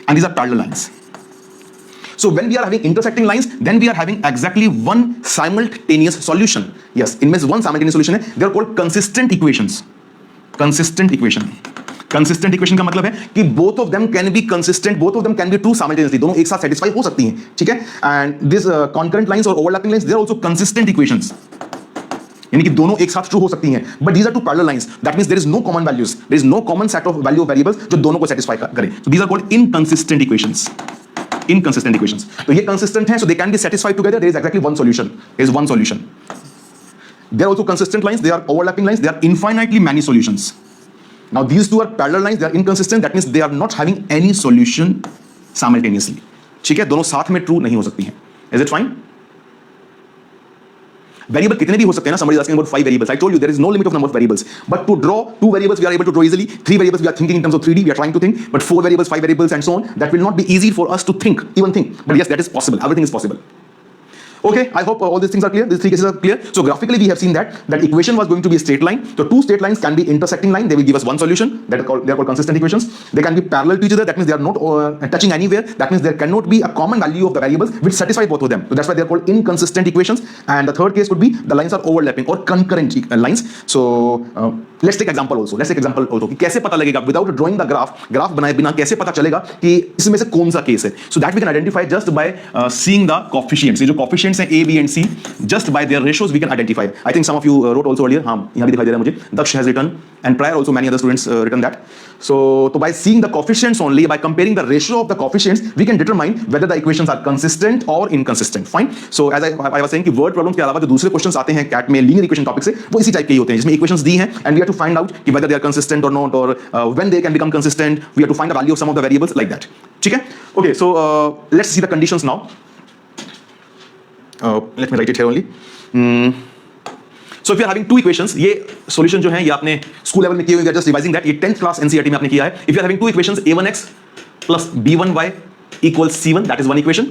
and these are parallel lines. So when we are having intersecting lines, then we are having exactly one simultaneous solution. Yes, इनमें से one simultaneous solution है. They are called consistent equations. Consistent equation. Consistent equation का मतलब है कि both of them can be consistent, both of them can be true simultaneously, दोनों एक साथ सेटिस्फाई हो सकती हैं, ठीक है। एंड दिस कॉन्करेंट लाइंस और overlapping lines they are also consistent equations, यानी कि दोनों एक साथ ट्रू हो सकती हैं, but these are two parallel lines, that means there is no common values, there is no common set of value of variables जो दोनों को सेटिस्फाई करे, so these are called inconsistent equations, inconsistent equations. तो ये consistent हैं, so they can be satisfied together. There is exactly one solution. There is one solution. They are also consistent lines. They are overlapping lines. They are infinitely many solutions. Now these two are parallel lines. They are inconsistent. That means they are not having any solution simultaneously. ठीक है, दोनों साथ में true नहीं हो सकती हैं. Is it fine? Variable कितने भी हो सकते हैं ना, somebody is asking about 5 variables. I told you there is no limit of number of variables. But to draw 2 variables we are able to draw easily. 3 variables we are thinking in terms of 3D. We are trying to think. But 4 variables, 5 variables, and so on. That will not be easy for us to think, even think. But yes, that is possible. Everything is possible. Okay, I hope all these things are clear. These 3 cases are clear. So graphically, we have seen that equation was going to be a straight line. So 2 straight lines can be intersecting line. They will give us one solution. They are called consistent equations. They can be parallel to each other. That means they are not touching anywhere. That means there cannot be a common value of the variables which satisfy both of them. So that's why they are called inconsistent equations. And the third case would be the lines are overlapping or concurrent lines. So let's take example also. Let's take example also. कि कैसे पता लगेगा without drawing the graph बनाए बिना कैसे पता चलेगा कि इसमें से कौन सा केस है. So that we can identify just by seeing the coefficients. ये जो coefficients हैं A, B and C, just by their ratios we can identify. I think some of you wrote also earlier. हाँ, यहाँ भी दिखाई दे रहा है मुझे. Daksh has written and prior also many other students written that. So by seeing the coefficients only, by comparing the ratio of the coefficients, we can determine whether the equations are consistent or inconsistent. Fine. So as I was saying कि word problems के अलावा जो दूसरे questions आते हैं CAT में linear equation topic से, वो इसी टाइप के ही होते हैं जिसमें equations दी हैं and we have to find out कि whether they are consistent or not, or when they can become consistent. We have to find the value of some of the variables like that. ठीक है? Okay. So let's see the conditions now. Let me write it here only. So if you are having 2 equations, ये solution जो है ये आपने school level में किए हुए, we are just revising that. ये 10th class NCERT में आपने किया है. If you are having 2 equations, a1x plus b1y equals c1, that is one equation.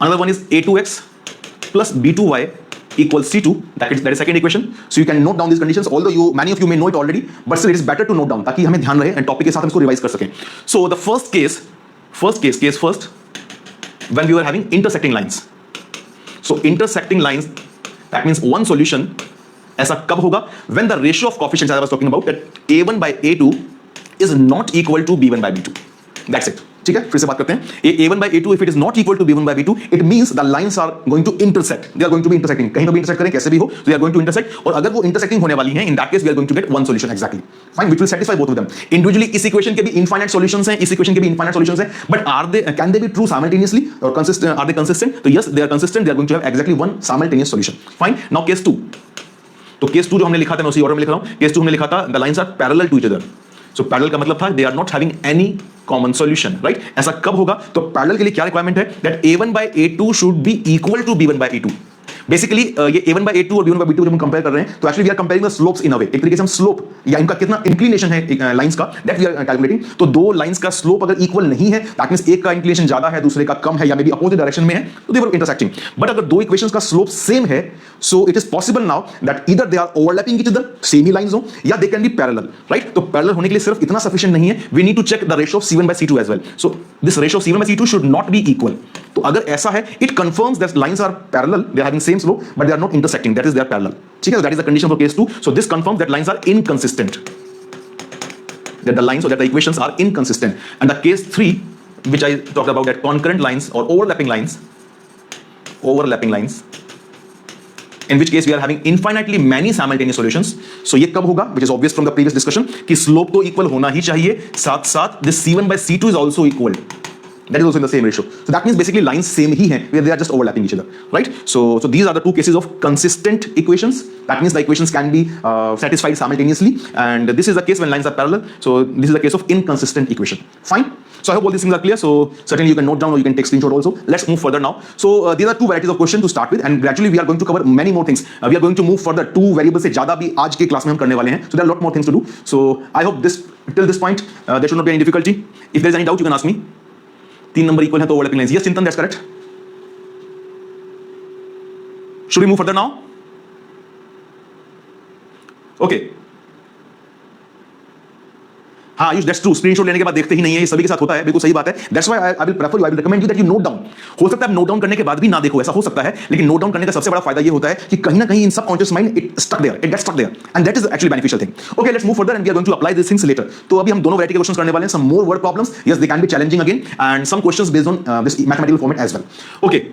Another one is a2x plus b2y equals c2, that is second equation. So you can note down these conditions, although many of you may know it already, but still it is better to note down ताकि हमें ध्यान रहे and topic के साथ हम इसको revise कर सकें. So the first case first, when we were having intersecting lines. So intersecting lines, that means one solution. ऐसा कब होगा? When the ratio of coefficients, as I was talking about, that a1 by a2 is not equal to b1 by b2. That's it. ठीक है, फिर से बात करते हैं. a1 by a2 if it is not equal to b1 by b2, it means the lines are going to intersect. They are going to be intersecting. कहीं तो भी intersect करें, कैसे भी हो, so they are going to intersect. और अगर वो intersecting होने वाली हैं, in that case we are going to get one solution exactly. Fine, which will satisfy both of them. Individually इस equation के भी infinite solutions हैं, इस equation के भी infinite solutions हैं, but can they be true simultaneously or consistent? Are they consistent? So yes, they are consistent. They are going to have exactly one simultaneous solution. Fine. Now case 2. तो case 2 जो हमने लिखा था, मैं उसी order में लिख रहा हूँ. Case 2 हमने लिखा था the lines are parallel to each other. So parallel का मतलब था they are not having any common solution, right? ऐसा कब होगा? तो parallel के लिए क्या requirement है? That a1 by a2 should be equal to b1 by a2. Basically ये a1 by a2 और b1 by b2 जब हम कंपेयर कर रहे हैं तो actually we are comparing the slopes in a way. एक तरीके से हम स्लोप या इनका कितना इंक्लिनेशन है लाइंस का, दैट वी आर कैलकुलेटिंग. तो दो लाइंस का स्लोप अगर इक्वल नहीं है, दैट मींस एक का इंक्लिनेशन ज्यादा है दूसरे का कम है या मे बी अपोजिट डायरेक्शन में है, तो दे वर इंटरसेक्टिंग. बट अगर दो इक्वेशंस का स्लोप सेम है, so it is possible now that either they are overlapping each other, same ही लाइंस हो, या they can be parallel, right? तो पैरेलल होने के लिए सिर्फ इतना सफिशिएंट नहीं है, we need to check the ratio of c1 by c2 as well. So this ratio of c1 by c2 should not be equal. तो अगर ऐसा है, it confirms that lines are parallel, they are having same slope but they are not intersecting, that is they are parallel. ठीक है, that is the condition for case 2. So this confirms that lines are inconsistent, that the lines or that the equations are inconsistent. And the case 3 which I talked about, that concurrent lines or overlapping lines, in which case we are having infinitely many simultaneous solutions. So ये कब होगा, which is obvious from the previous discussion, कि slope तो equal होना ही चाहिए, साथ साथ this c1 by c2 is also equal. That is also in the same ratio. So that means basically lines same ही हैं, where they are just overlapping each other, right? So these are the two cases of consistent equations. That means the equations can be satisfied simultaneously, and this is the case when lines are parallel. So this is the case of inconsistent equation. Fine. So I hope all these things are clear. So certainly you can note down or you can take screenshot also. Let's move further now. So these are two varieties of questions to start with, and gradually we are going to cover many more things. We are going to move further. 2 variables से ज़्यादा भी आज के class में हम करने वाले हैं. So there are a lot more things to do. So I hope this till this point there should not be any difficulty. If there is any doubt, you can ask me. 3 number equal है तो overlapping lines. Yes, Chintan, that's correct. Should we move further now? Okay. हाँ Ayush that's true, screenshot लेने के बाद देखते ही नहीं है, ये सभी के साथ होता है, बिल्कुल सही बात है। That's why I will prefer you, I will recommend you that you note down. हो सकता है आप नोट डाउन करने के बाद भी ना देखो, ऐसा हो सकता है, लेकिन नोट डाउन करने का सबसे बड़ा फायदा ये होता है कि कहीं ना कहीं in subconscious mind it stuck there, it gets stuck there, and that is actually beneficial thing. Okay let's move further and we are going to apply this things later. तो अभी हम दोनों वैरायटी के क्वेश्चंस करने वाले हैं, some more word problems, yes they can be challenging again, and some questions based on this mathematical format as well. Okay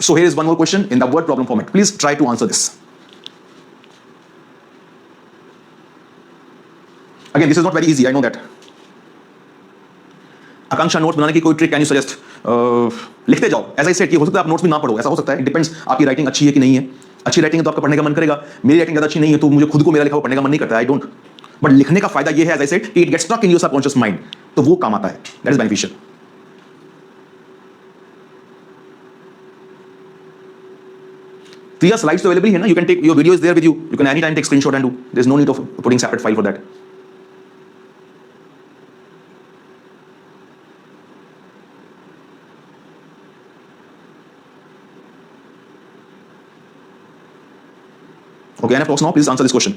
so here is one more question in the word problem format, please try to answer this. Again this is not very easy, I know that. Akanksha notes बनाने की कोई trick can you suggest? लिखते जाओ, as I said कि हो सकता है आप नोट्स भी ना पढ़ो, ऐसा हो सकता है, इट डिपेंड्स आपकी राइटिंग अच्छी है कि नहीं है। अच्छी राइटिंग है तो आपका पढ़ने का मन करेगा, मेरी राइटिंग ज़्यादा अच्छी नहीं है तो मुझे खुद को मेरा लिखा हुआ पढ़ने का मन नहीं करता, आई डोंट। बट लिखने का फायदा ये है एज आई सेड कि it gets stuck in your subconscious mind, तो वो काम आता है, दैट इज बेनिफिशियल। तो यह स्लाइड्स तो अवेलेबल है ना, you can take your video is there with you, you can any time take screenshot and do, there is no need of putting separate file for that. Okay, NF talks now, please answer this question.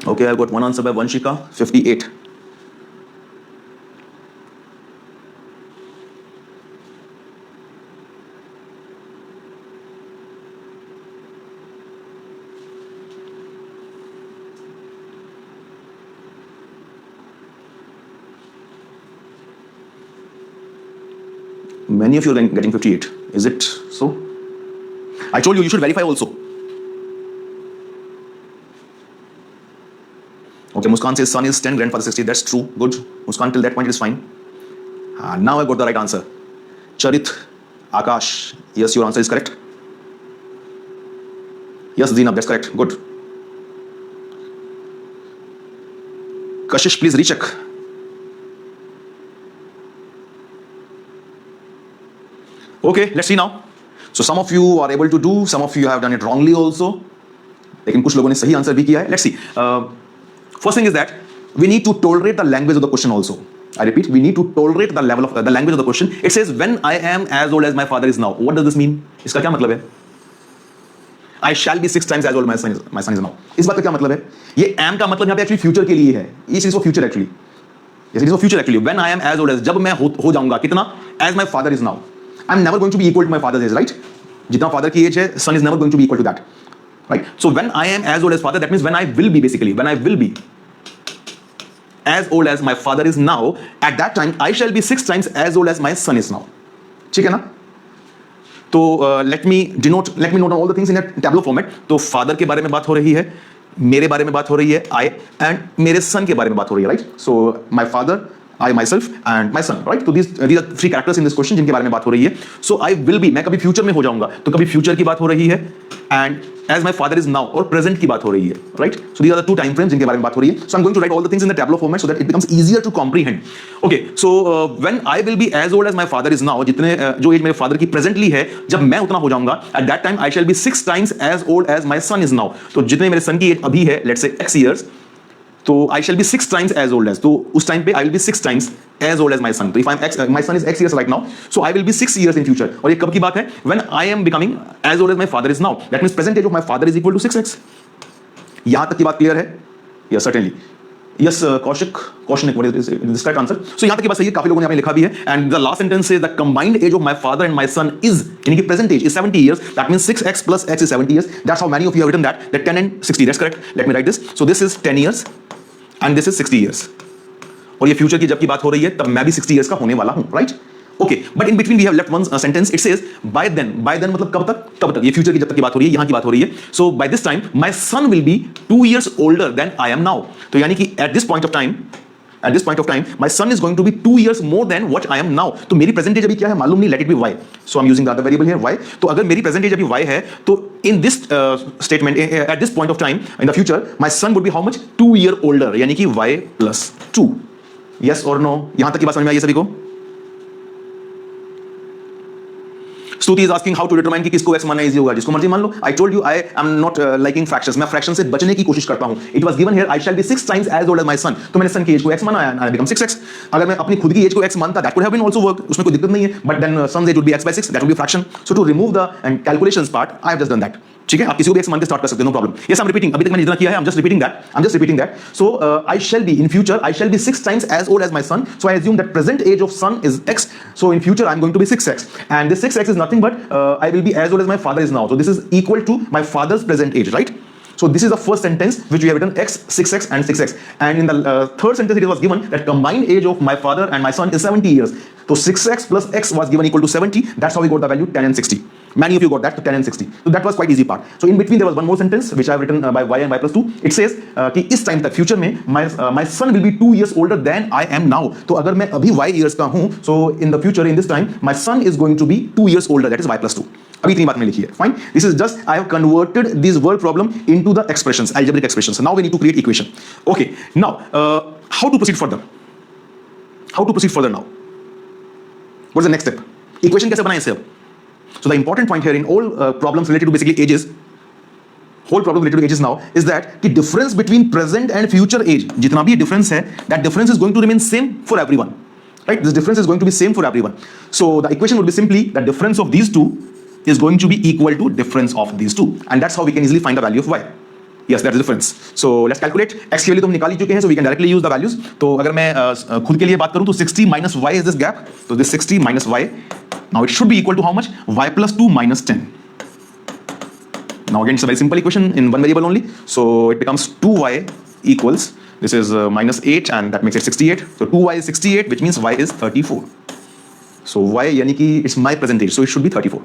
Okay, I've got one answer by Vanshika, 58. Many of you are getting 58. Is it so? I told you you should verify also. Okay, Muskan says son is 10, grandfather 60. That's true. Good. Muskan, till that point it is fine. Now I got the right answer. Charit, Akash. Yes, your answer is correct. Yes, Zeenab, that's correct. Good. Kashish, please recheck. Okay, let's see now. So some of you are able to do, some of you have done it wrongly also. लेकिन कुछ लोगों ने सही answer भी किया है. Let's see. First thing is that we need to tolerate the language of the question also. I repeat, we need to tolerate the level of the language of the question. It says when I am as old as my father is now. What does this mean? इसका क्या मतलब है? I shall be 6 times as old my son is now. इस बात का क्या मतलब है? ये am का मतलब यहाँ पे एक्चुअली फ्यूचर के लिए है. ये चीज for future actually. Yes, it is for future actually. When I am as old as, जब मैं हो जाऊंगा कितना? As my father is now. I'm never going to be equal to my father's age, right? जितना father की age है, son is never going to be equal to that, right? So when I am as old as father, that means when I will be basically, when I will be as old as my father is now, at that time I shall be 6 times as old as my son is now. ठीक है ना? तो let me note all the things in a tableau format. तो father के बारे में बात हो रही है, मेरे बारे में बात हो रही है, I, and मेरे son के बारे में बात हो रही है, right? So my father, I myself and my son, right? So these are 3 characters in this question जिनके बारे में बात हो रही है. So I will be, मैं कभी फ्यूचर में हो जाऊंगा, तो कभी फ्यूचर की बात हो रही है, and as my father is now, और प्रेजेंट की बात हो रही है, right? So these are the 2 time frames जिनके बारे में बात हो रही है. So I'm going to write all the things in the tableau format so that it becomes easier to comprehend. Okay, so when I will be as old as my father is now, जितने जो as मेरे father की presently है, जब मैं उतना हो जाऊंगा, at that time I shall be 6 times as old as my son is now. तो जितने मेरे सन की एज अभी है, let's say x years, तो I shall be 6 times as old as, तो उस टाइम पे I will be 6 times as old as my son. तो if I'm my son is x years right now, so I will be 6 years in future. और ये कब की बात है? When I am becoming as old as my father is now. That means present age of my father is equal to 6x. यहाँ तक की बात क्लियर है? Yes, certainly. Yes, Kaushik, what is this correct answer? So यहाँ तक की बात सही है, काफी लोगों ने यहाँ पे लिखा भी है. And the last sentence says the combined age of my father and my son is, यानी कि present age is 70 years. That means 6x plus x is 70 years. That's how many of you have written that 10 and 60. That's correct. Let me write this. So this is 10 years and this is 60 years. और ये future की जब की बात हो रही है, तब मैं भी 60 years का होने वाला हूं, right? Okay, but in between we have left one sentence. It says by then मतलब कब तक? तब तक. ये फ्यूचर की जब तक की बात हो रही है, यहाँ की बात हो रही है. So by this time my son will be 2 years older than I am now. तो यानी कि at this point of time my son is going to be 2 years more than what I am now. तो मेरी present age अभी क्या है मालूम नहीं, let it be y. So I'm using the other variable here, y. तो अगर मेरी present age अभी y है, तो in this statement at this point of time in the future my son would be how much? 2 year older, यानी कि y plus 2. Yes or no? यहाँ तक की बात समझ में आई है सभी को? Stuti is asking how to determine कि किसको x मानना इजी होगा, जिसको मर्जी मान लो. I told you I am not liking fractions, मैं फ्रैक्शन से बचने की कोशिश करता हूं. It was given here I shall be 6 times as old as my son, तो मैंने सन की एज को x माना एंड आई बिकम 6x. अगर मैं अपनी खुद की एज को x मानता that could have been also work, उसमें कोई दिक्कत नहीं है, but then son's age would be x by 6, that would be fraction. So to remove the and calculations part I have just done that. ठीक है, आप किसी को भी x मान के स्टार्ट कर सकते हो, no problem. Yes I am repeating, अभी तक मैंने जितना किया है I am just repeating that. So I shall be in future I shall be 6 times as old as my son, so I assume that present age of son is x, so in future I'm going to be 6x, and this 6x is nothing but I will be as old as my father is now, so this is equal to my father's present age, right? So this is the first sentence which we have written x, 6x and 6x, and in the third sentence it was given that combined age of my father and my son is 70 years, so 6x plus x was given equal to 70. That's how we got the value 10 and 60. Many of you got that, 10 and 60. So that was quite easy part. So in between there was one more sentence which I have written by y and y plus 2. It says कि इस time तक future में my son will be 2 years older than I am now. तो अगर मैं अभी y years का हूँ, so in the future in this time my son is going to be 2 years older, that is y plus 2. अभी इतनी बात मैंने लिखी है. Fine. This is just I have converted this word problem into the expressions, algebraic expressions. So now we need to create equation. Okay. Now how to proceed further? How to proceed further now? What is the next step? Equation कैसे बनाएं इससे अब? So the important point here in all problems related to basically ages, whole problem related to ages now is that the difference between present and future age, जितना भी difference है, that difference is going to remain same for everyone, right? This difference is going to be same for everyone. So the equation would be simply the difference of these two is going to be equal to difference of these two, and that's how we can easily find the value of y. Yes, that's the difference. So let's calculate. X की value तो हम निकाल ही चुके हैं, so we can directly use the values. तो अगर मैं खुद के लिए बात करूं तो 60 minus y is this gap. So this 60 minus y. Now it should be equal to how much? Y plus 2 minus 10. Now again it's a very simple equation in one variable only. So it becomes 2y equals, this is minus 8 and that makes it 68. So 2y is 68 which means y is 34. So y यानी कि it's my present age, so it should be 34.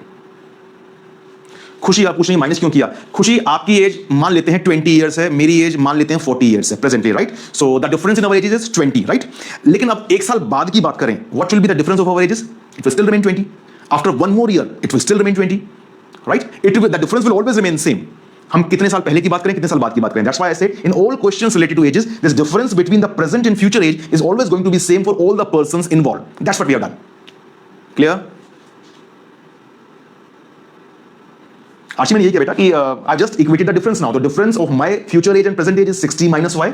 खुशी आप पूछ रही minus क्यों किया? खुशी आपकी एज मान लेते हैं 20 ईयर्स है, मेरी एज मान लेते हैं 40 ईयर्स है presently, right? So the difference in our ages is 20, right? लेकिन अब एक साल बाद की बात करें, what will be the difference of our ages? It will still remain 20. After one more year it will still remain 20, right? It will, the difference will always remain same. हम कितने साल पहले की बात करें, कितने साल बाद की बात करें, that's why I said in all questions related to ages this difference between the present and future age is always going to be same for all the persons involved. That's what we have done. Clear? Ashi मैंने ये किया बेटा कि I just equated the difference now. The difference of my future age and present age is 60 minus y,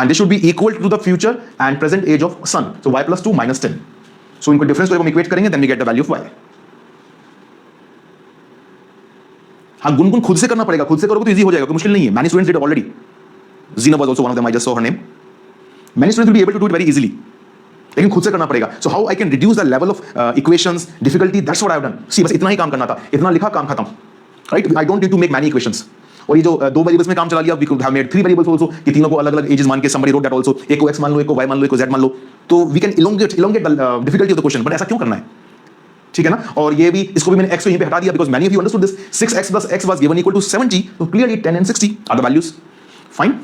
and this should be equal to the future and present age of son. So y plus 2 minus 10. So इनको difference को जब हम equate करेंगे, then we get the value of y. हाँ, गुनगुन खुद से करना पड़ेगा, खुद से करोगे तो इजी हो जाएगा, कोई मुश्किल नहीं है. Many students did it already. Zina was also one of them. I just saw her name. Many students will be able to do it very easily. लेकिन खुद से करना पड़ेगा. So how I can reduce the level of equations difficulty? That's what I have done. See, बस इतना ही काम करना था, इतना लिखा, काम खत्म. Right? I don't need to make many equations. और ये जो दो वेरिएबल्स में काम चला लिया, we could have made 3 variables also कि तीनों को अलग-अलग एजेस मान के somebody wrote that also. एक को x मान लो, एक को y मान लो, एक को z मान लो, तो we can elongate the difficulty of the question. But ऐसा क्यों करना है? ठीक है ना? और ये भी, इसको भी मैंने x को यहीं पे हटा दिया because many of you understood this. 6x plus x was given equal to 70. So clearly 10 and 60 are the values. Fine.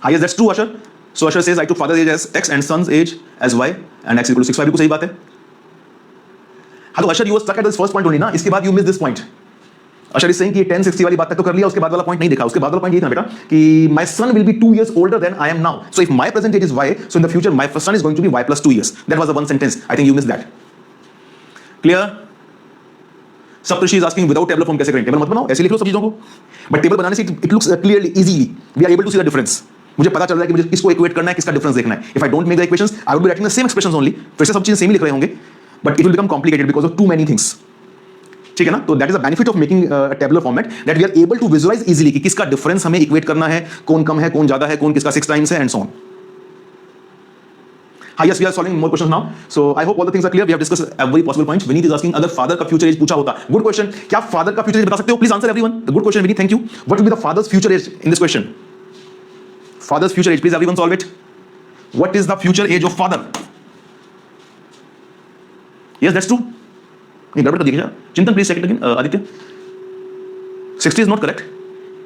Yes, that's true, Ashar. So Ashar says I took father's age as x and son's age as y and x equal to 6. बिल्कुल सही बात है. हाँ, तो Ashar, you were stuck at this first point only ना? इसके बाद you missed this point. Ashar is saying कि 10 60 वाली बात तक तो कर लिया, उसके बाद वाला पॉइंट नहीं देखा. उसके बाद वाला पॉइंट ये था बेटा कि my son will be 2 years older than I am now. So if my present age is y, so in the future my son is going to be y plus 2 years. That was the one sentence. I think you missed that. Clear? Saptarshi is asking without tabular form कैसे करें? Table मत बनाओ, ऐसे लिख लो सब चीजों को. But table बनाने से it looks clearly, easily. We are able to see the difference. मुझे पता चल रहा है कि मुझे किसको इक्वेट करना है, किसका डिफरेंस देखना है. If I don't make the equations, I would be writing the same expressions only. फिर से सब चीजें सेम ही लिख रहे होंगे, but it will become complicated because of too many things. ठीक है ना? तो that is the benefit of making a tabular format, that we are able to visualise easily कि किसका डिफरेंस हमें इक्वेट करना है, कौन कम है, कौन ज्यादा है, कौन किसका 6 टाइम्स है एंड सो ऑन. हाँ, yes, we are solving more questions now. So I hope all the things are clear. We have discussed every possible point. Vineet is asking अगर फादर का फ्यूचर एज पूछा होता. Good question. क्या father का future age बता सकते हो? Please answer everyone. The good question Vineet, thank you. What will be the father's future age in this question? Father's future as, please everyone solve it. What is the future age of father? Yes, that's true. नहीं, गड़बड़ कर दी क्या? Chintan please check it again. Aditya, 60 is not correct.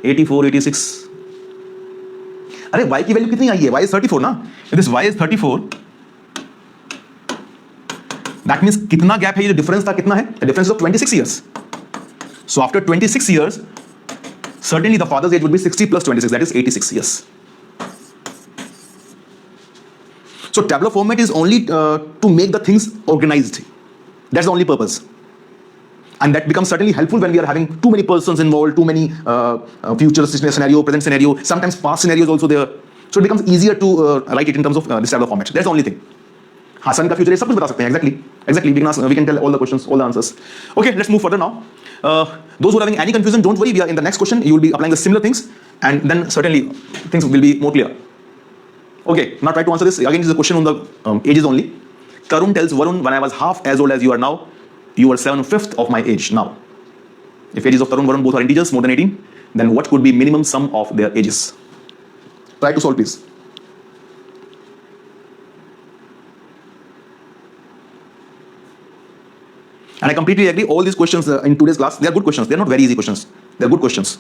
84, 86. अरे y की value कितनी आई है? y is 34 ना. If this y is 34, that means कितना गैप है? ये जो डिफरेंस था कितना है? The difference of 26 years. So after 26 years, certainly the father's age would be 60 plus 26, that is 86 years. So tabular format is only to make the things organized. That's the only purpose. And that becomes certainly helpful when we are having too many persons involved, too many future scenario, present scenario, sometimes past scenarios also there. So it becomes easier to write it in terms of this type of format. That's the only thing. हाँ सन का future ये सब कुछ बता सकते हैं exactly we can tell all the questions, all the answers. Okay, let's move further now. Those who are having any confusion, don't worry, we are in the next question, you will be applying the similar things and then certainly things will be more clear. Okay, now try to answer this. Again, this is a question on the ages only. Tarun tells Varun, when I was half as old as you are now, you were 7/5 of my age now. If ages of Tarun and Varun both are integers more than 18, then what could be minimum sum of their ages? Try to solve, please. And I completely agree, all these questions in today's class, they are good questions. They are not very easy questions. They are good questions.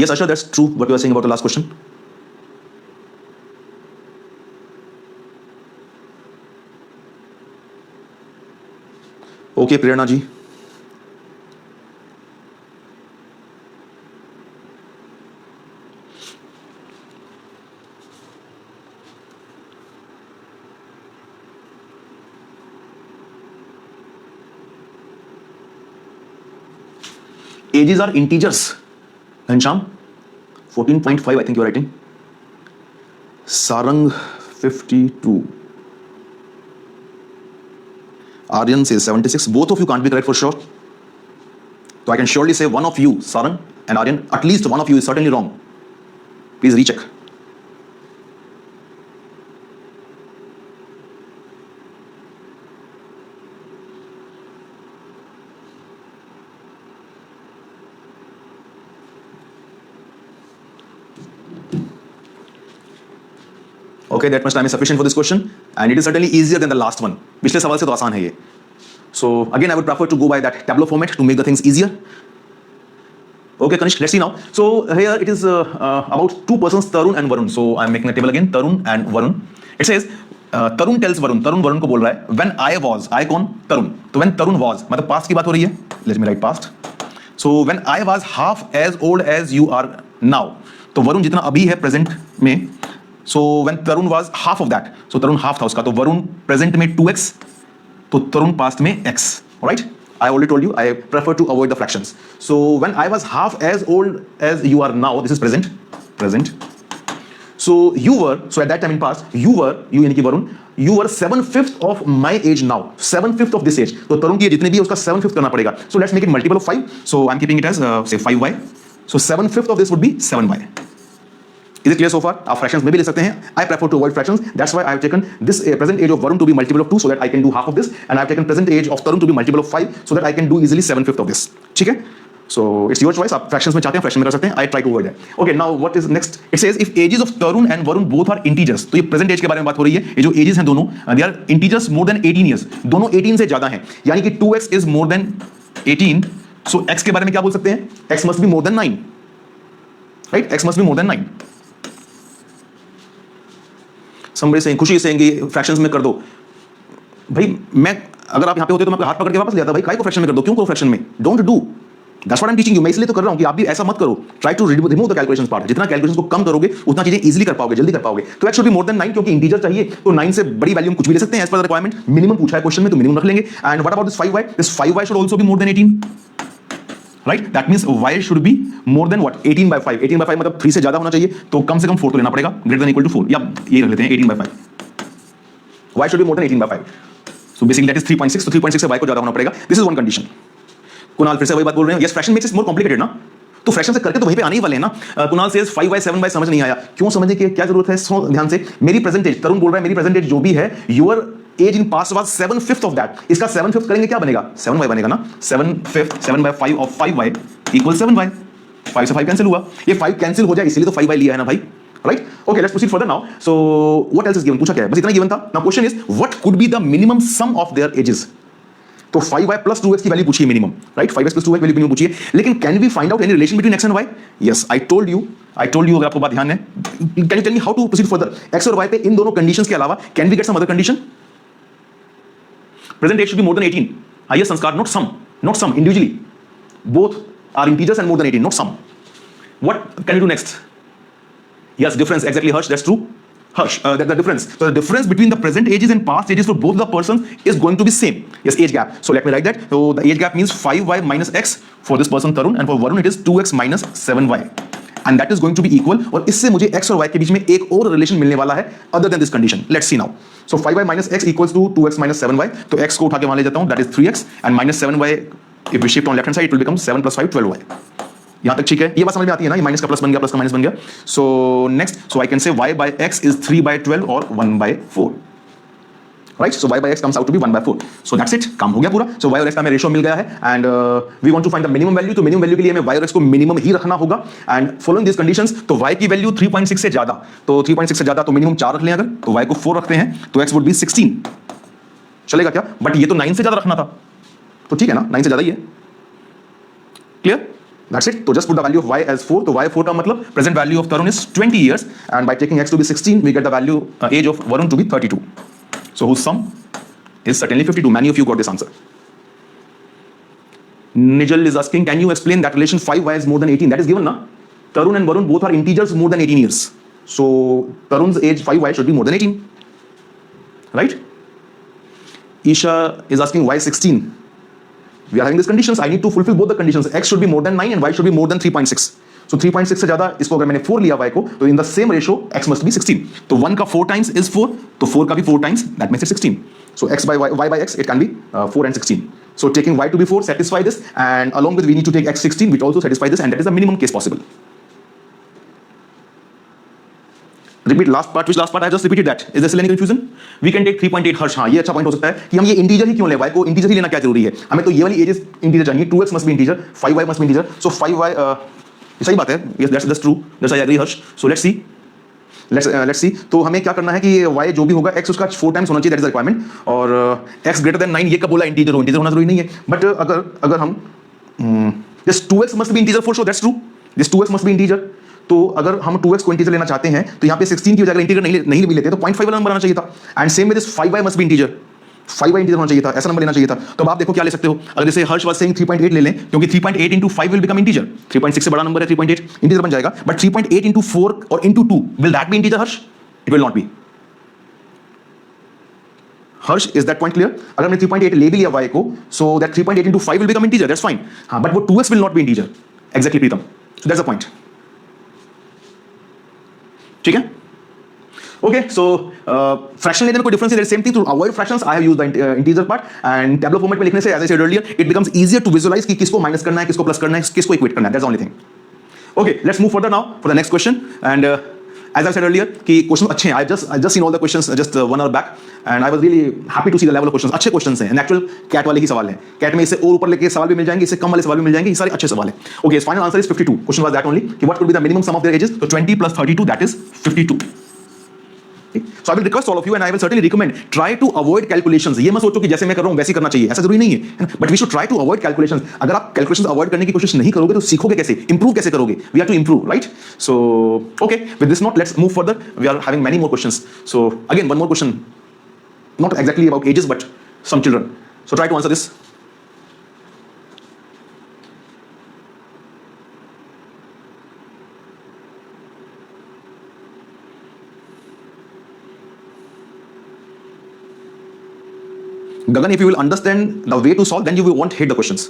Yes, Asha, that's true what you are saying about the last question. Okay, Prerna ji. Ages are integers. Ghansham, 14.5 I think you are writing. Sarang, 52. Aryan says 76. Both of you can't be correct for sure. So I can surely say one of you, Sarang and Aryan, at least one of you is certainly wrong. Please recheck. Okay, that much time is sufficient for this question, and it is certainly easier than the last one. पिछले सवाल से तो आसान है ये. So again, I would prefer to go by that tableau format to make the things easier. Okay, Kanishk, let's see now. So here it is about two persons, Tarun and Varun. So I'm making a table again, Tarun and Varun. It says Tarun tells Varun, Tarun Varun को बोल रहा है, when I was, I कौन? Tarun. तो when Tarun was, मतलब past की बात हो रही है. Let me write past. So when I was half as old as you are now. तो वरुण जितना अभी है present में. So when Tarun was half of that, so Tarun half था उसका, तो वरुण present में 2x, तो Tarun past में x, alright? I already told you I prefer to avoid the fractions. So when I was half as old as you are now, this is present. So you were, so at that time in past, you यानी कि Varun, you were 7/5 of my age now, 7/5 of this age. तो तरुण की जितने भी है उसका 7/5 करना पड़ेगा. So let's make it multiple of 5. So I'm keeping it as say 5y. So 7/5 of this would be 7y. Is it clear so far? आप fractions में भी ले सकते हैं. I prefer to avoid fractions. That's why I have taken this present age of Varun to be multiple of 2 so that I can do half of this, and I have taken present age of Tarun to be multiple of 5 so that I can do easily 7/5 of this. ठीक है? So it's your choice. आप fractions में चाहते हैं fraction में कर सकते हैं. I try to avoid that. Okay, now what is next? It says if ages of Tarun and Varun both are integers. तो ये present age के बारे में बात हो रही है. ये जो ages हैं दोनों, they are integers more than 18 years. दोनों 18 से ज़्यादा हैं. यानी कि 2x is more than 18. So x के बारे में क्या बोल सकते हैं? X must be more than 9. Right? X must be more than 9. Somebody saying, खुशी saying fractions में कर दो. भाई मैं अगर आप यहाँ पे होते तो मैं हाथ पकड़ के वापस ले आता भाई, काय को फ्रैक्शन में कर दो, क्यों को फ्रैक्शन में? Don't do. That's what I am teaching you. मैं इसलिए तो कर रहा हूँ कि आप भी ऐसा मत करो. Try to remove the calculations part. जितना कैलकुलेशंस को कम करोगे उतना चीजें इजीली कर पाओगे, जल्दी कर पाओगे. तो x should be more then 9 क्योंकि इंटीजर चाहिए, तो 9 से बड़ी वैल्यू कुछ भी ले सकते हैं as per the requirement. Minimum पूछा है क्वेश्चन में तो मिनिमम रख लेंगे. And what about this 5y? This 5y should also be more than 18. Right, that means y should be more then what? 18/5. 18/5 मतलब 3 से ज्यादा होना चाहिए, तो कम से कम 4 तो लेना पड़ेगा, ग्रेटर देन इक्वल टू 4. या ये रख लेते हैं 18/5. y should be more than 18/5. So basically that is 3.6. तो 3.6 से y को ज्यादा होना पड़ेगा. This is one condition. Kunal फिर से वही बात बोल रहे हैं. Yes, fraction makes it more complicated ना. तो फ्रैक्शन से करके तो वहीं पे आने ही वाले हैं ना. कुणाल सेज 5y 7y समझ नहीं आया. क्यों समझने की क्या जरूरत है? ध्यान से. मेरी प्रेजेंटेज, तरुण बोल रहा है मेरी प्रेजेंटेज जो भी है, your age in past was 7/5 of that. इसका 7/5 करेंगे क्या बनेगा? 7y बनेगा ना. 7/5 7/5 ऑफ 5y इक्वल 7y. 5 से 5 कैंसिल हुआ. ये 5 कैंसिल हो जाए इसीलिए तो 5y लिया है ना भाई. Right? Okay, let's proceed further now. So what else is given? पूछा क्या है? बस इतना given था. Now question is, what could be the minimum sum of their ages? तो 5y प्लस 2x की वैल्यू पूछिए minimum, right? 5x plus 2y value minimum पूछिए। लेकिन can we find out any relation between x and y? Yes, I told you, अगर आपको बात ध्यान है। Can you tell me how to proceed further? x और y पे इन दोनों कंडीशंस के अलावा can we get some other condition? Present age should be more than 18। हां, Sanskar, not sum individually, both are integers and more than 18, not sum. What can you do next? Yes, difference, exactly, Harsh, that's true. Harsh, the difference. So the difference between the present ages and past ages for both the persons is going to be same. Yes, age gap. So let me write that. So the age gap means 5y minus x for this person Tarun, and for Varun it is 2x minus 7y. And that is going to be equal. और इससे मुझे x और y के बीच में एक और relation मिलने वाला है other than this condition. Let's see now. So 5y minus x equals to 2x minus 7y. तो x को उठा के मान ले जाता हूँ, that is 3x, and minus 7y. If we shift on left hand side, it will become 7 plus 5, 12y. यहाँ तक ठीक है, ये बात समझ में आती है ना? ये माइनस का प्लस बन गया, प्लस का माइनस बन गया। So next, so I can say y by x is 3 by 12 और 1 by 4, right? So y by x comes out to be 1 by 4. So that's it, काम हो गया पूरा। सो y और x का हमें रेशियो मिल गया है, and we want to find the minimum value. तो मिनिमम वैल्यू के लिए हमें y और x को मिनिमम ही रखना होगा, एंड फॉलोइंग दिस कंडीशंस, तो y की वैल्यू 3.6 से ज्यादा, तो 3.6 से ज्यादा तो मिनिमम 4 रख लें अगर, तो y को 4 रखते हैं तो x वुड बी 16। चलेगा क्या? बट ये तो 9 से ज्यादा रखना था, तो ठीक है ना, 9 से ज्यादा ही है। Clear? That's it. So just put the value of y as 4. तो y 4 का मतलब present value of Tarun is 20 years, and by taking x to be 16, we get the value age of Varun to be 32. So whose sum is certainly 52. Many of you got this answer. Nijal is asking, can you explain that relation 5y is more than 18? That is given, na? Tarun and Varun both are integers more than 18 years. So Tarun's age 5y should be more than 18, right? Isha is asking why 16? We are having these conditions. I need to fulfill both the conditions. X should be more than 9 and y should be more than 3.6. So 3.6 से ज्यादा, इसको अगर मैंने 4 लिया y को, तो in the same ratio x must be 16. तो 1 का 4 times is 4, तो 4 का भी 4 times, that makes it 16. So x by y by x, it can be 4 and 16. So taking y to be 4 satisfy this, and along with we need to take x 16, which also satisfy this, and that is the minimum case possible. Repeat last part. Which last part? I just repeated that. Is there still any confusion? We can take 3.8 हर्ष। हाँ, ये अच्छा point हो सकता है कि हम ये integer ही क्यों ले, y को इंटीजर ही लेना क्या जरूरी है? हमें तो ये वाली एजेस इंटीजर चाहिए। 2x must be integer, 5y must be integer. So 5y, सही बात है। Yes, that's true. That's I agree, Harsh. So let's see. Let's see. तो हमें क्या करना है कि y जो भी होगा, x उसका 4 times होना चाहिए, that is the requirement. और x greater than 9, ये कब बोला इंटीजर हो? इंटीजर होना जरूरी नहीं है। बट अगर हम this 2x must be integer for sure, that's true. This 2x must be integer. तो अगर हम 2x को इंटीजर लेना चाहते हैं, तो यहाँ पे 16 की वजह अगर इंटीजर नहीं भी लेते तो 0.5 वाला नंबर आना चाहिए था। And same with this 5y must be integer, 5y integer होना चाहिए था, ऐसा नंबर लेना चाहिए था। तो अब आप देखो क्या ले सकते हो, अगर जैसे हर्ष वाज सेइंग 3.8 ले लें, क्योंकि 3.8 into 5 विल बिकम इंटीजर। 3.6 से बड़ा नंबर है 3.8, इंटीजर बन जाएगा। बट 3.8 into 4 और into 2 will that be integer Harsh? It will not be. Harsh, is that point clear? अगर हमने 3.8 ले भी लिया y को, so that 3.8 into 5 will become integer, that's fine. हाँ, बट वो 2x will not be integer. Exactly Pritam, so that's the point. ठीक है? ओके, सो फ्रैक्शन लेने में कोई डिफरेंस है? Same thing. To avoid fractions I have used the integer part, and tabular format में लिखने से, as I said earlier, it becomes easier to visualise कि किसको माइनस करना है, किसको प्लस करना है, किसको इक्वेट करना है। That's the only thing. Okay, let's move further now for the next question. And as I said earlier कि क्वेश्चन अच्छे हैं। I just seen all the questions just 1 hour back, and I was really happy to see the level of questions. अच्छे questions हैं, actual cat वाले ही सवाल हैं। Cat में इससे और ऊपर लेके सवाल भी मिल जाएंगे, इससे कम वाले सवाल भी मिल जाएंगे, ये सारे अच्छे सवाल हैं। Okay, final answer is 52। Question was that only कि what could be the minimum sum of their ages? तो 20 plus 32, that is 52. So I will request all of you, and I will certainly recommend, try to avoid calculations. ये मत सोचो कि जैसे मैं कर रहा हूं वैसे करना चाहिए, ऐसा जरूरी नहीं है। But we should try to avoid calculations. अगर आप calculations avoid करने की कोशिश नहीं करोगे तो सीखोगे कैसे, improve कैसे करोगे? We have to improve, right? So okay, with this note, let's move further. We are having many more questions. So again, one more question, not exactly about ages, but some children. So try to answer this. Gagan, if you will understand the way to solve, then you will won't hate the questions.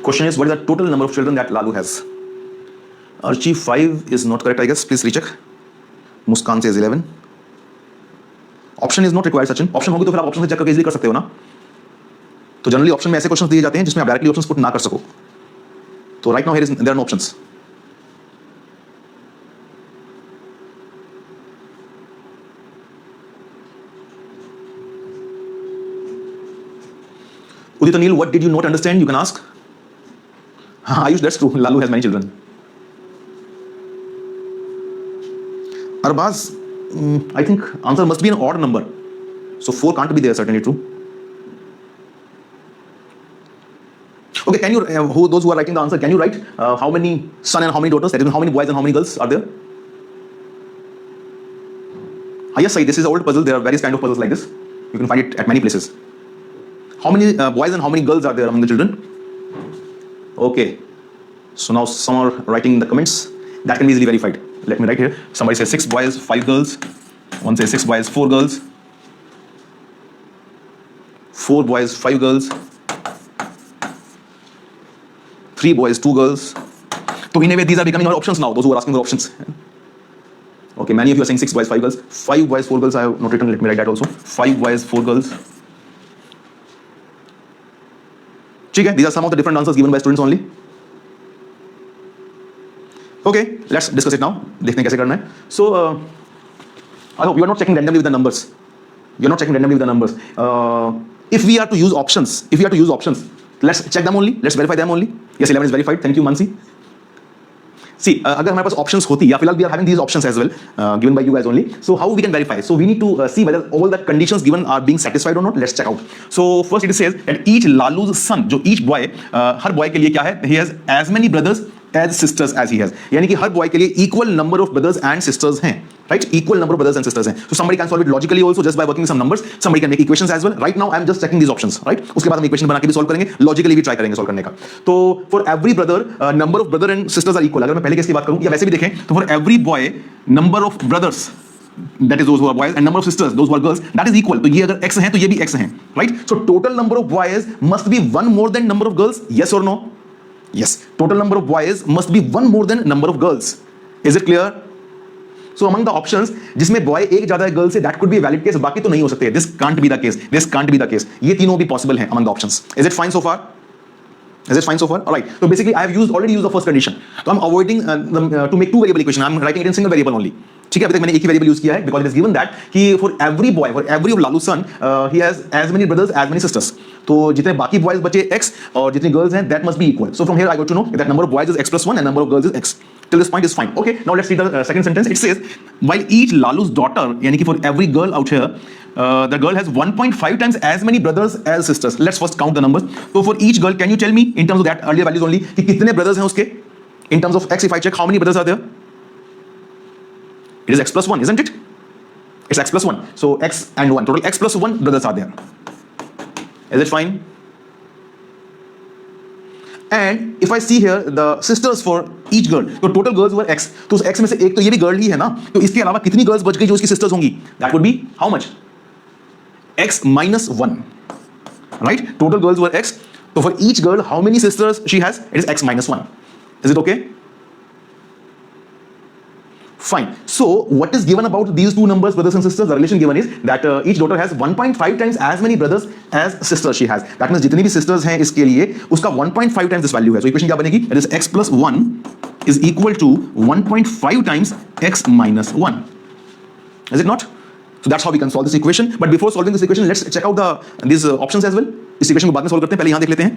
Question is, what is the total number of children that Lalu has? Archie 5 is not correct, I guess. Please recheck. Muskan says 11. Option is not required, Sachin. Option होगी तो फिर आप option से check करके easily कर सकते हो ना। तो जनरली ऑप्शन में ऐसे क्वेश्चंस दिए जाते हैं जिसमें आप डायरेक्टली ऑप्शंस पुट ना कर सको। तो right now here is there are no options. Udit Anil, what did you not understand? You can ask. Ayush, that's true. Lalu has many children. Arbaz, I think answer must be an odd number. So 4 can't be there, certainly true. Okay, can you, those who are writing the answer, can you write how many son and how many daughters? That is, how many boys and how many girls are there? Yes, Sai, this is an old puzzle. There are various kind of puzzles like this. You can find it at many places. How many boys and how many girls are there among the children? Okay. So now some are writing in the comments. That can be easily verified. Let me write here. Somebody says 6 boys, 5 girls. One says 6 boys, 4 girls. 4 boys, 5 girls. 3 boys, 2 girls. So in a way, these are becoming our options now. Those who are asking for options. Okay, many of you are saying 6 boys, 5 girls. 5 boys, 4 girls. I have not written. Let me write that also. 5 boys, 4 girls. Okay, these are some of the different answers given by students only. Okay, let's discuss it now. देखते हैं कैसे करना है. So, I hope you are not checking randomly with the numbers. You are not checking randomly with the numbers. If we are to use options, let's check them only. Let's verify them only. Yes, 11 is verified. Thank you, Mansi. See, अगर हमारे पास options होती या फिलहाल we are having these options as well, given by you guys only. So how we can verify? So we need to see whether all the conditions given are being satisfied or not. Let's check out. So first it says that each Lalu's son, जो each boy, हर boy के लिए क्या है? He has as many brothers as sisters as he has. यानी कि हर boy के लिए equal number of brothers and sisters हैं. Right? Equal number of brothers and sisters हैं. So somebody can solve it logically also just by working with some numbers. Somebody can make equations as well. Right now I am just checking these options. Right? उसके बाद हम equation बना के भी solve करेंगे. Logically भी try करेंगे solve करने का. तो for every brother, number of brother and sisters are equal. अगर मैं पहले केस की बात करूँ या वैसे भी देखें तो for every boy, number of brothers, that is those who are boys, and number of sisters, those who are girls, that is equal. तो ये अगर x हैं तो ये भी x हैं. Right? So total number of boys must be one more than number of girls. Yes or no? Yes. Total number of boys must be one more than number of girls. Is it clear? So among the options जिसमें boy एक ज्यादा है girl से, that could be a valid case. बाकी तो नहीं हो सकते. This can't be the case. This can't be the case. ये तीनों भी possible हैं among the options. Is it fine so far? Is it fine so far? All right. So basically I have already used the first condition. So I'm avoiding to make 2 variable equation. I'm writing it in single variable only. ठीक है, अभी तक मैंने एक ही variable use किया है because it is given that कि for every boy, for every of Lalu's son, he has as many brothers as many sisters. तो जितने बाकी boys बचे x और जितनी girls हैं that must be equal. So from here I got to know that number of boys is x plus 1 and number of girls is x. Till this point is fine. Okay, now let's read the second sentence. It says while each Lalu's daughter, यानी कि for every girl out here, the girl has 1.5 times as many brothers as sisters. Let's first count the numbers. So for each girl, can you tell me in terms of that earlier values only कि कितने brothers हैं उसके? In terms of x, if I check how many brothers are there? It is x plus 1, isn't it? It's x plus 1. So x and 1. Total x plus 1 brothers are there. Is it fine? And if I see here the sisters for each girl, तो total girls were x. तो उस x में से एक तो ये भी girl ही है ना, तो इसके अलावा कितनी girls बच गई जो उसकी sisters होंगी? That would be how much? x minus 1. Right? Total girls were x. So for each girl, how many sisters she has? It is x minus 1. Is it okay? Fine. So what is given about these two numbers, brothers and sisters? The relation given is that each daughter has 1.5 times as many brothers as sisters she has. That means जितनी भी sisters हैं इसके लिए उसका 1.5 times this value है. So equation क्या बनेगी? That is x plus 1 is equal to 1.5 times x minus 1. Is it not? So that's how we can solve this equation. But before solving this equation, let's check out these options as well. इस equation को बाद में solve करते हैं. पहले यहाँ देख लेते हैं.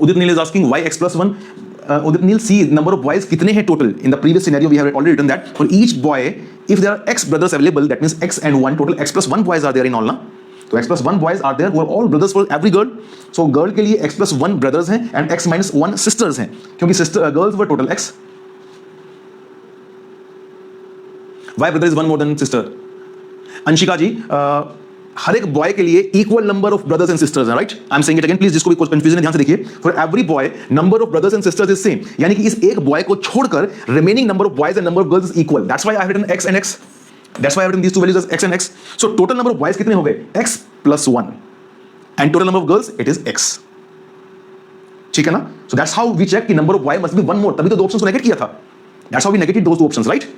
Udit Neil is asking why x plus 1. Udit Neil, see number of boys कितने हैं total? In the previous scenario, we have already written that for each boy, if there are x brothers available, that means x and 1, total x plus 1 boys are there in all, na? So x plus 1 boys are there who are all brothers for every girl. So girl के लिए x plus 1 brothers हैं and x minus 1 sisters हैं, क्योंकि girls were total x. Why brother is one more than sister? Anshika जी, हर एक boy के लिए equal number of brothers and sisters हैं, right? I am saying it again, please जिसको भी कुछ कंफ्यूजन है ध्यान से देखिए. For every boy number of brothers and sisters is same, यानी कि इस एक बॉय को छोड़कर remaining number of boys and number of girls is equal. That's why I have written x and x. That's why I have written these two values as x and x. So total number of boys कितने हो गए? x plus 1 and total number of girls it is x. ठीक है ना? So that's how we check कि number of y must be one more. तभी तो दो options को negate किया था. That's how we negated those two options, right?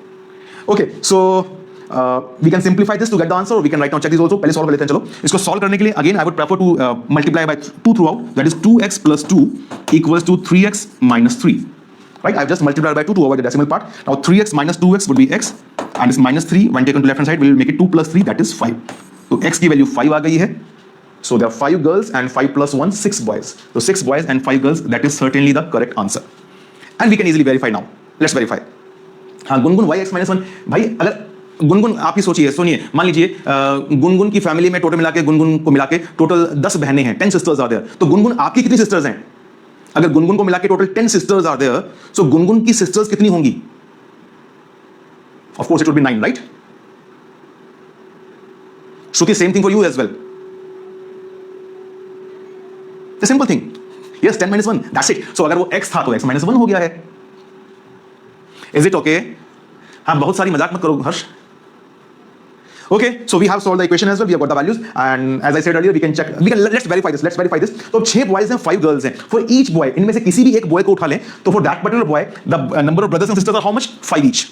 Okay, so we can simplify this to get the answer, or we can right now check this also. पहले solve कर लेते हैं. चलो इसको solve करने के लिए again I would prefer to multiply by 2 throughout. That is 2x plus 2 equals to 3x minus 3. Right? I've just multiplied by 2 to avoid the decimal part. Now 3x minus 2x would be x, and this minus 3 when taken to left hand side will make it 2 plus 3, that is 5. तो x की value 5 आ गई है. So there are 5 girls and 5 plus 1, 6 boys. So 6 boys and 5 girls, that is certainly the correct answer. And we can easily verify now. Let's verify. हाँ, Gungun y x minus 1, भाई अगर गुनगुन आप ही सोचिए, सुनिए, मान लीजिए गुनगुन की फैमिली में टोटल मिला के गुनगुन को मिला के टोटल 10 बहनें हैं, 10 सिस्टर्स आर देयर. तो गुनगुन आपकी कितनी सिस्टर्स हैं? अगर गुनगुन को मिला के total 10 sisters are there, so Gungun की सिस्टर्स कितनी होंगी? Of course it would be 9, right? Shruti, same thing for you as well. The simple thing. Yes, 10 minus 1, that's it. So अगर वो x था तो x minus 1 हो गया है. Is it okay? हाँ, बहुत सारी मजाक मत करो हर्ष. Okay, so we have solved the equation as well. We have got the values, and as I said earlier, we can check. Let's verify this. Let's verify this. तो 6 boys हैं, 5 girls हैं. For each boy, इनमें से किसी भी एक boy को उठा लें, तो for that particular boy, the number of brothers and sisters are how much? 5 each.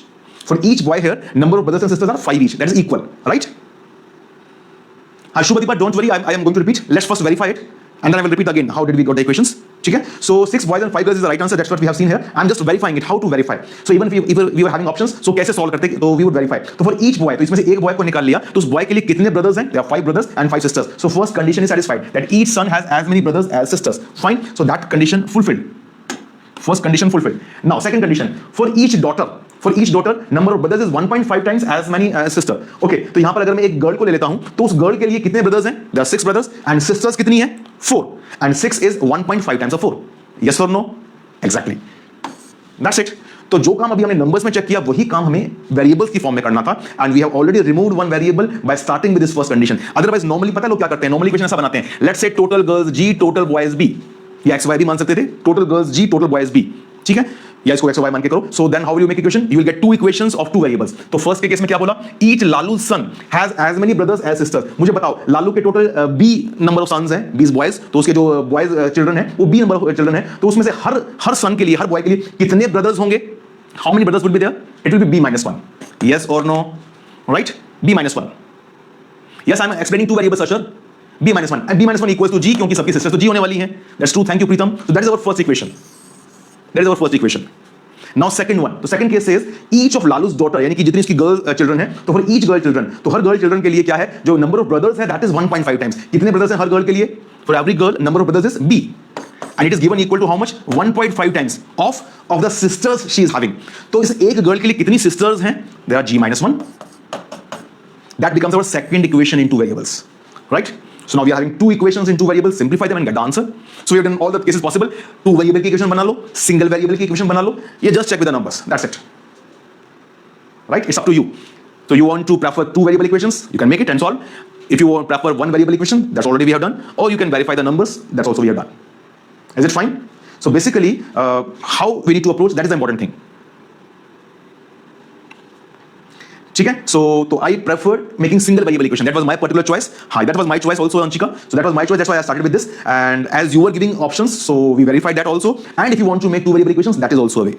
For each boy here, number of brothers and sisters are 5 each. That is equal, right? Shubhadeepa, don't worry. I am going to repeat. Let's first verify it, and then I will repeat again. How did we got the equations? ठीक है? So 6 boys and 5 girls is the right answer. That's what we have seen here. I'm just verifying it. How to verify? So even if we were having options, so कैसे solve करते? तो we would verify. तो for each boy, तो इसमें से एक boy को निकाल लिया, तो उस boy के लिए कितने brothers हैं? There are 5 brothers and 5 sisters. So first condition is satisfied that each son has as many brothers as sisters. Fine. So that condition fulfilled. First condition fulfilled. Now second condition, for each daughter, number of brothers is 1.5 times as many as sister. Okay, तो यहाँ पर अगर मैं एक girl को ले लेता हूँ, तो उस girl के लिए कितने brothers हैं? There are 6 brothers and sisters कितनी है? 4. And 6 is 1.5 times of 4. Yes or no? Exactly. That's it. तो जो काम अभी हमने नंबर्स में चेक किया, वही काम हमें वेरिएबल्स की फॉर्म में करना था. And we have already removed one variable by starting with this first condition. Otherwise normally पता है लोग क्या करते हैं? नॉर्मली इक्वेशन ऐसा बनाते हैं. Let's say total girls G, total boys B. या एक्स वाई भी मान सकते थे. Total girls G, total boys B. ठीक है, या इसको एक्स वाई मान के करो. So then how will you make equation? You will get 2 equations of 2 variables. तो फर्स्ट के केस में क्या बोला? Each Lalu son has as many brothers as sisters. मुझे बताओ, लालू के total B number of sons हैं, 20 बॉयज. तो उसके जो बॉयज चिल्ड्रन है वो B नंबर ऑफ चिल्ड्रन है. तो उसमें से हर सन के लिए, हर बॉय के लिए कितने ब्रदर्स होंगे? How many brothers would be there? It will be B minus 1. Yes और no? Right, B minus 1. Yes, I am explaining 2 variables sir. B minus 1 and B minus 1 equals to G, क्योंकि सबकी sisters तो G होने वाली हैं. That's true. Thank you, Pritam. So that is our first equation. Now second one. तो second case says each of Lalu's daughter, यानी कि जितनी इसकी गर्ल चिल्ड्रन है, तो for each girl children, तो हर गर्ल चिल्ड्रन के लिए क्या है? जो नंबर ऑफ ब्रदर्स है, that is 1.5 times. कितने ब्रदर्स हैं हर गर्ल के लिए? For every girl, number of brothers is B, and it is given equal to how much? 1.5 times of the sisters she is having. तो इस एक girl के लिए कितनी सिस्टर्स हैं? There are G minus 1. That becomes our second equation in 2 variables, right? So now we are having 2 equations in 2 variables. Simplify them and get the answer. So we have done all the cases possible. 2 variable की equation बना लो, single variable की equation बना लो. ये just check with the numbers. That's it. Right? It's up to you. So you want to prefer 2 variable equations? You can make it and solve. If you want prefer 1 variable equation, that's already we have done. Or you can verify the numbers. That's also we have done. Is it fine? So basically, how we need to approach, that is the important thing. ठीक है? So I preferred making single variable equation. That was my particular choice. Hi, that was my choice also, Anshika. So that was my choice. That's why I started with this. And as you were giving options, so we verified that also. And if you want to make 2 variable equations, that is also a way.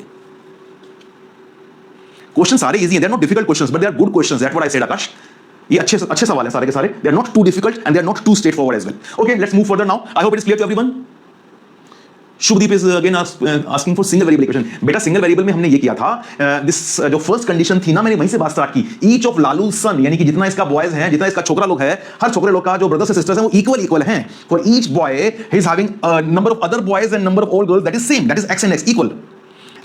Questions are easy. They're not difficult questions, but they are good questions. That's what I said, Akash. ये अच्छे सवाल हैं सारे के सारे. They are not too difficult and they are not too straightforward as well. Okay, let's move further now. I hope it is clear to everyone. Shubhdeep is again asking for single variable equation. बेटा single variable में हमने ये किया था, this जो first condition थी ना, मैंने वहीं से बात स्टार्ट की. ईच ऑफ लालू सन, यानी कि जितना इसका बॉयज है, जितना इसका छोकरा लोग है, हर छोकरे लोग का जो ब्रदर्स एंड सिस्टर्स हैं वो इक्वल हैं. For each boy he is having number of other boys and number of all girls, that is same, that is x and x equal.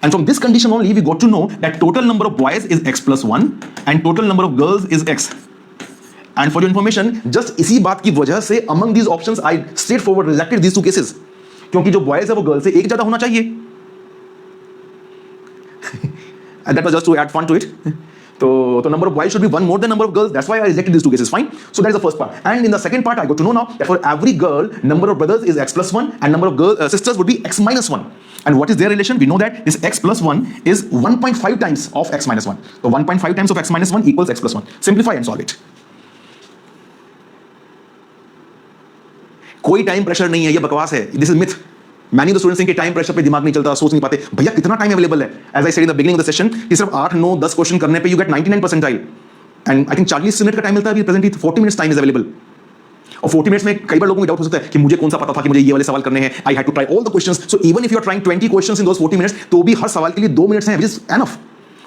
And from this condition only we got to know that total number of boys is x plus 1 and total number of girls is x. And for your information, just इसी बात की वजह से among these options I straightforward rejected these 2 cases. क्योंकि जो boys है वो girl से एक ज्यादा होना चाहिए. And that was just to add fun to it. So number of boys should be 1 more than number of girls. That's why I rejected these 2 cases. Fine. So that is the first part. And in the second part, I got to know now that for every girl, number of brothers is x plus 1 and number of sisters would be x minus 1. And what is their relation? We know that this x plus 1 is 1.5 times of x minus 1. So 1.5 times of x minus 1 equals x plus 1. Simplify and solve it. कोई time pressure नहीं है, ये बकवास है. This is myth. Many the students think कि time pressure पे दिमाग नहीं चलता, सोच नहीं पाते. भैया कितना टाइम अवेलेबल है? As I said in the beginning of the session कि सिर्फ 8 9 10 क्वेश्चन करने पे you get 99 percentile. And I think 40 minute का टाइम मिलता है अभी presently. 40 minutes time is available. और 40 मिनट्स में कई बार लोगों को डाउट हो सकता है कि मुझे कौन सा पता था कि मुझे ये वाले सवाल करने हैं. I had to try all the questions. So even if you are trying 20 questions in those 40 minutes, तो भी हर सवाल के लिए 2 मिनट्स हैं, व्हिच इज एनफ.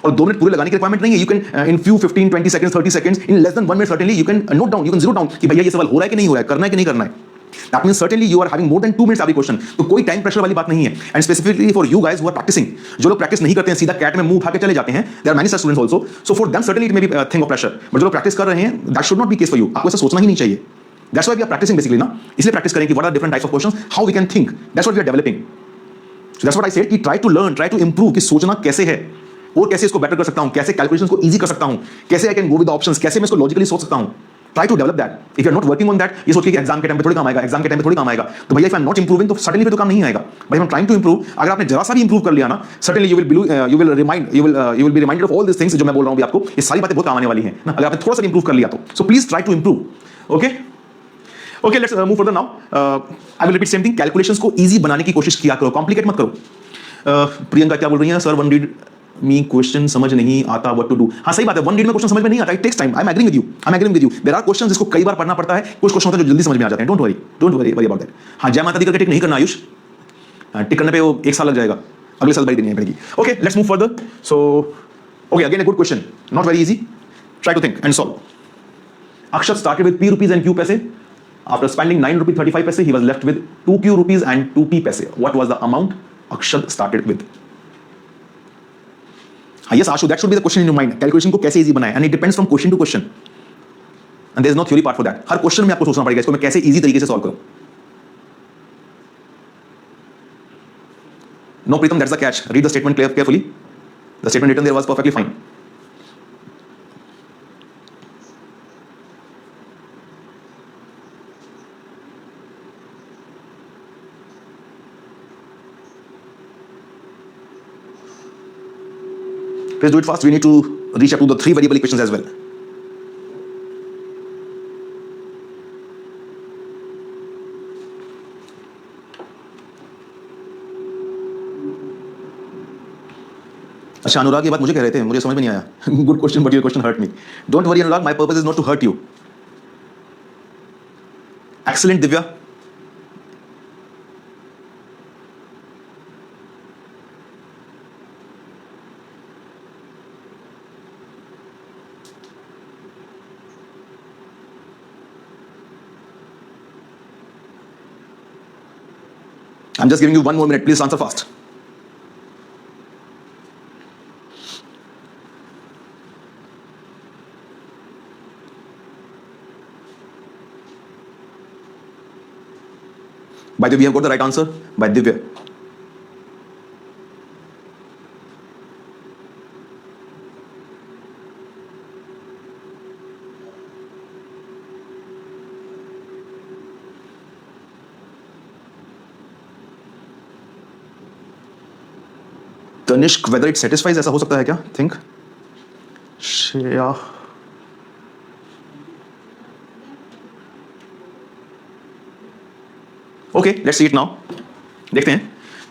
और 2 मिनट पूरे लगाने की रिक्वायरमेंट नहीं है. You can in few 15 20 seconds 30 seconds in less than 1 minute certainly you can note down, you can zero down कि भैया ये सवाल हो रहा है कि नहीं हो रहा है, करना है कि नहीं करना है. That means certainly you are having more than 2 minutes every question. तो कोई टाइम प्रेशर वाली बात नहीं है. And specifically for you guys who are practicing, जो लोग प्रैक्टिस नहीं करते हैं सीधा कैट में मुंह उठा के चले जाते हैं, there are many such students also. So for them certainly it may be a thing of pressure. But जो लोग प्रैक्टिस कर रहे हैं, that should not be case for you. आपको ऐसा सोचना ही नहीं चाहिए. That's why we are practicing basically ना. इसलिए प्रैक्टिस करें कि what are different types of questions, how we can think. That's what we are developing. So that's what I said कि try to learn, try to improve कि सोचना कैसे है और कैसे इसको बेटर कर सकता हूं, कैसे कैलकुलेशंस को इजी कर सकता हूं, कैसे I can go with the options, कैसे मैं इसको लॉजिकली सोच सकता हूं. Try to develop that. If you are not working on that, ये सोच के कि एग्जाम के टाइम पे थोड़ी काम आएगा, एग्जाम के टाइम पे थोड़ी काम आएगा, तो भैया if I am not improving तो सडनली फिर तो काम नहीं आएगा. भाई I am trying to improve. अगर आपने जरा सा भी इंप्रूव कर लिया ना, suddenly you will be reminded of all this things जो मैं बोल रहा हूं अभी आपको. ये सारी बातें बहुत काम आने वाली हैं ना, अगर आपने थोड़ा सा इंप्रूव कर लिया तो. So please try to improve. Okay okay, let's move further now. I will repeat same thing. Calculations को इजी बनाने की कोशिश किया करो, कॉम्प्लिकेट मत करो. प्रियंका क्या बोल रही है? सर वन रीड मी क्वेश्चन समझ नहीं आता, व्हाट टू डू. हाँ सही बात है, वन रीड में क्वेश्चन समझ में नहीं आता. It takes time. I am agreeing with you. There are questions जिसको कई बार पढ़ना पड़ता है, कुछ क्वेश्चन होते हैं जो जल्दी समझ में आ जाते हैं. Don't worry about that. हाँ जय माता दी करके टिक नहीं करना आयुष. टिक करने पे वो 1 साल लग जाएगा, अगले साल बड़ी देनी पड़ेगी. Okay let's move further. So okay, again a good question, not very easy. Try to think and solve. Akshat started with P rupees and Q paise. After spending 9 rupees 35 paise, he was left with 2Q rupees and 2P paise. What was the amount Akshat started with? Yes, Ashu, that should be the question in your mind. Calculation को कैसे easy बनाएं, and it depends from question to question. And there is no theory part for that. Her question में आपको सोचना पड़ेगा इसको मैं कैसे easy तरीके से solve करूं. No, Pritam, that's the catch. Read the statement carefully. The statement written there was perfectly fine. Please do it fast. We need to reach up to the 3 variable equations as well. अच्छा अनुराग, ये बात मुझे कह रहे थे, मुझे समझ में नहीं आया. Good question but your question hurt me. Don't worry Anurag, my purpose is not to hurt you. Excellent Divya. I'm just giving you 1 more minute. Please answer fast. By the way, we have got the right answer by Divya. Tanishk, whether it satisfies, ऐसा हो सकता है क्या? Think. Shreya. Okay, let's see it now. देखते हैं.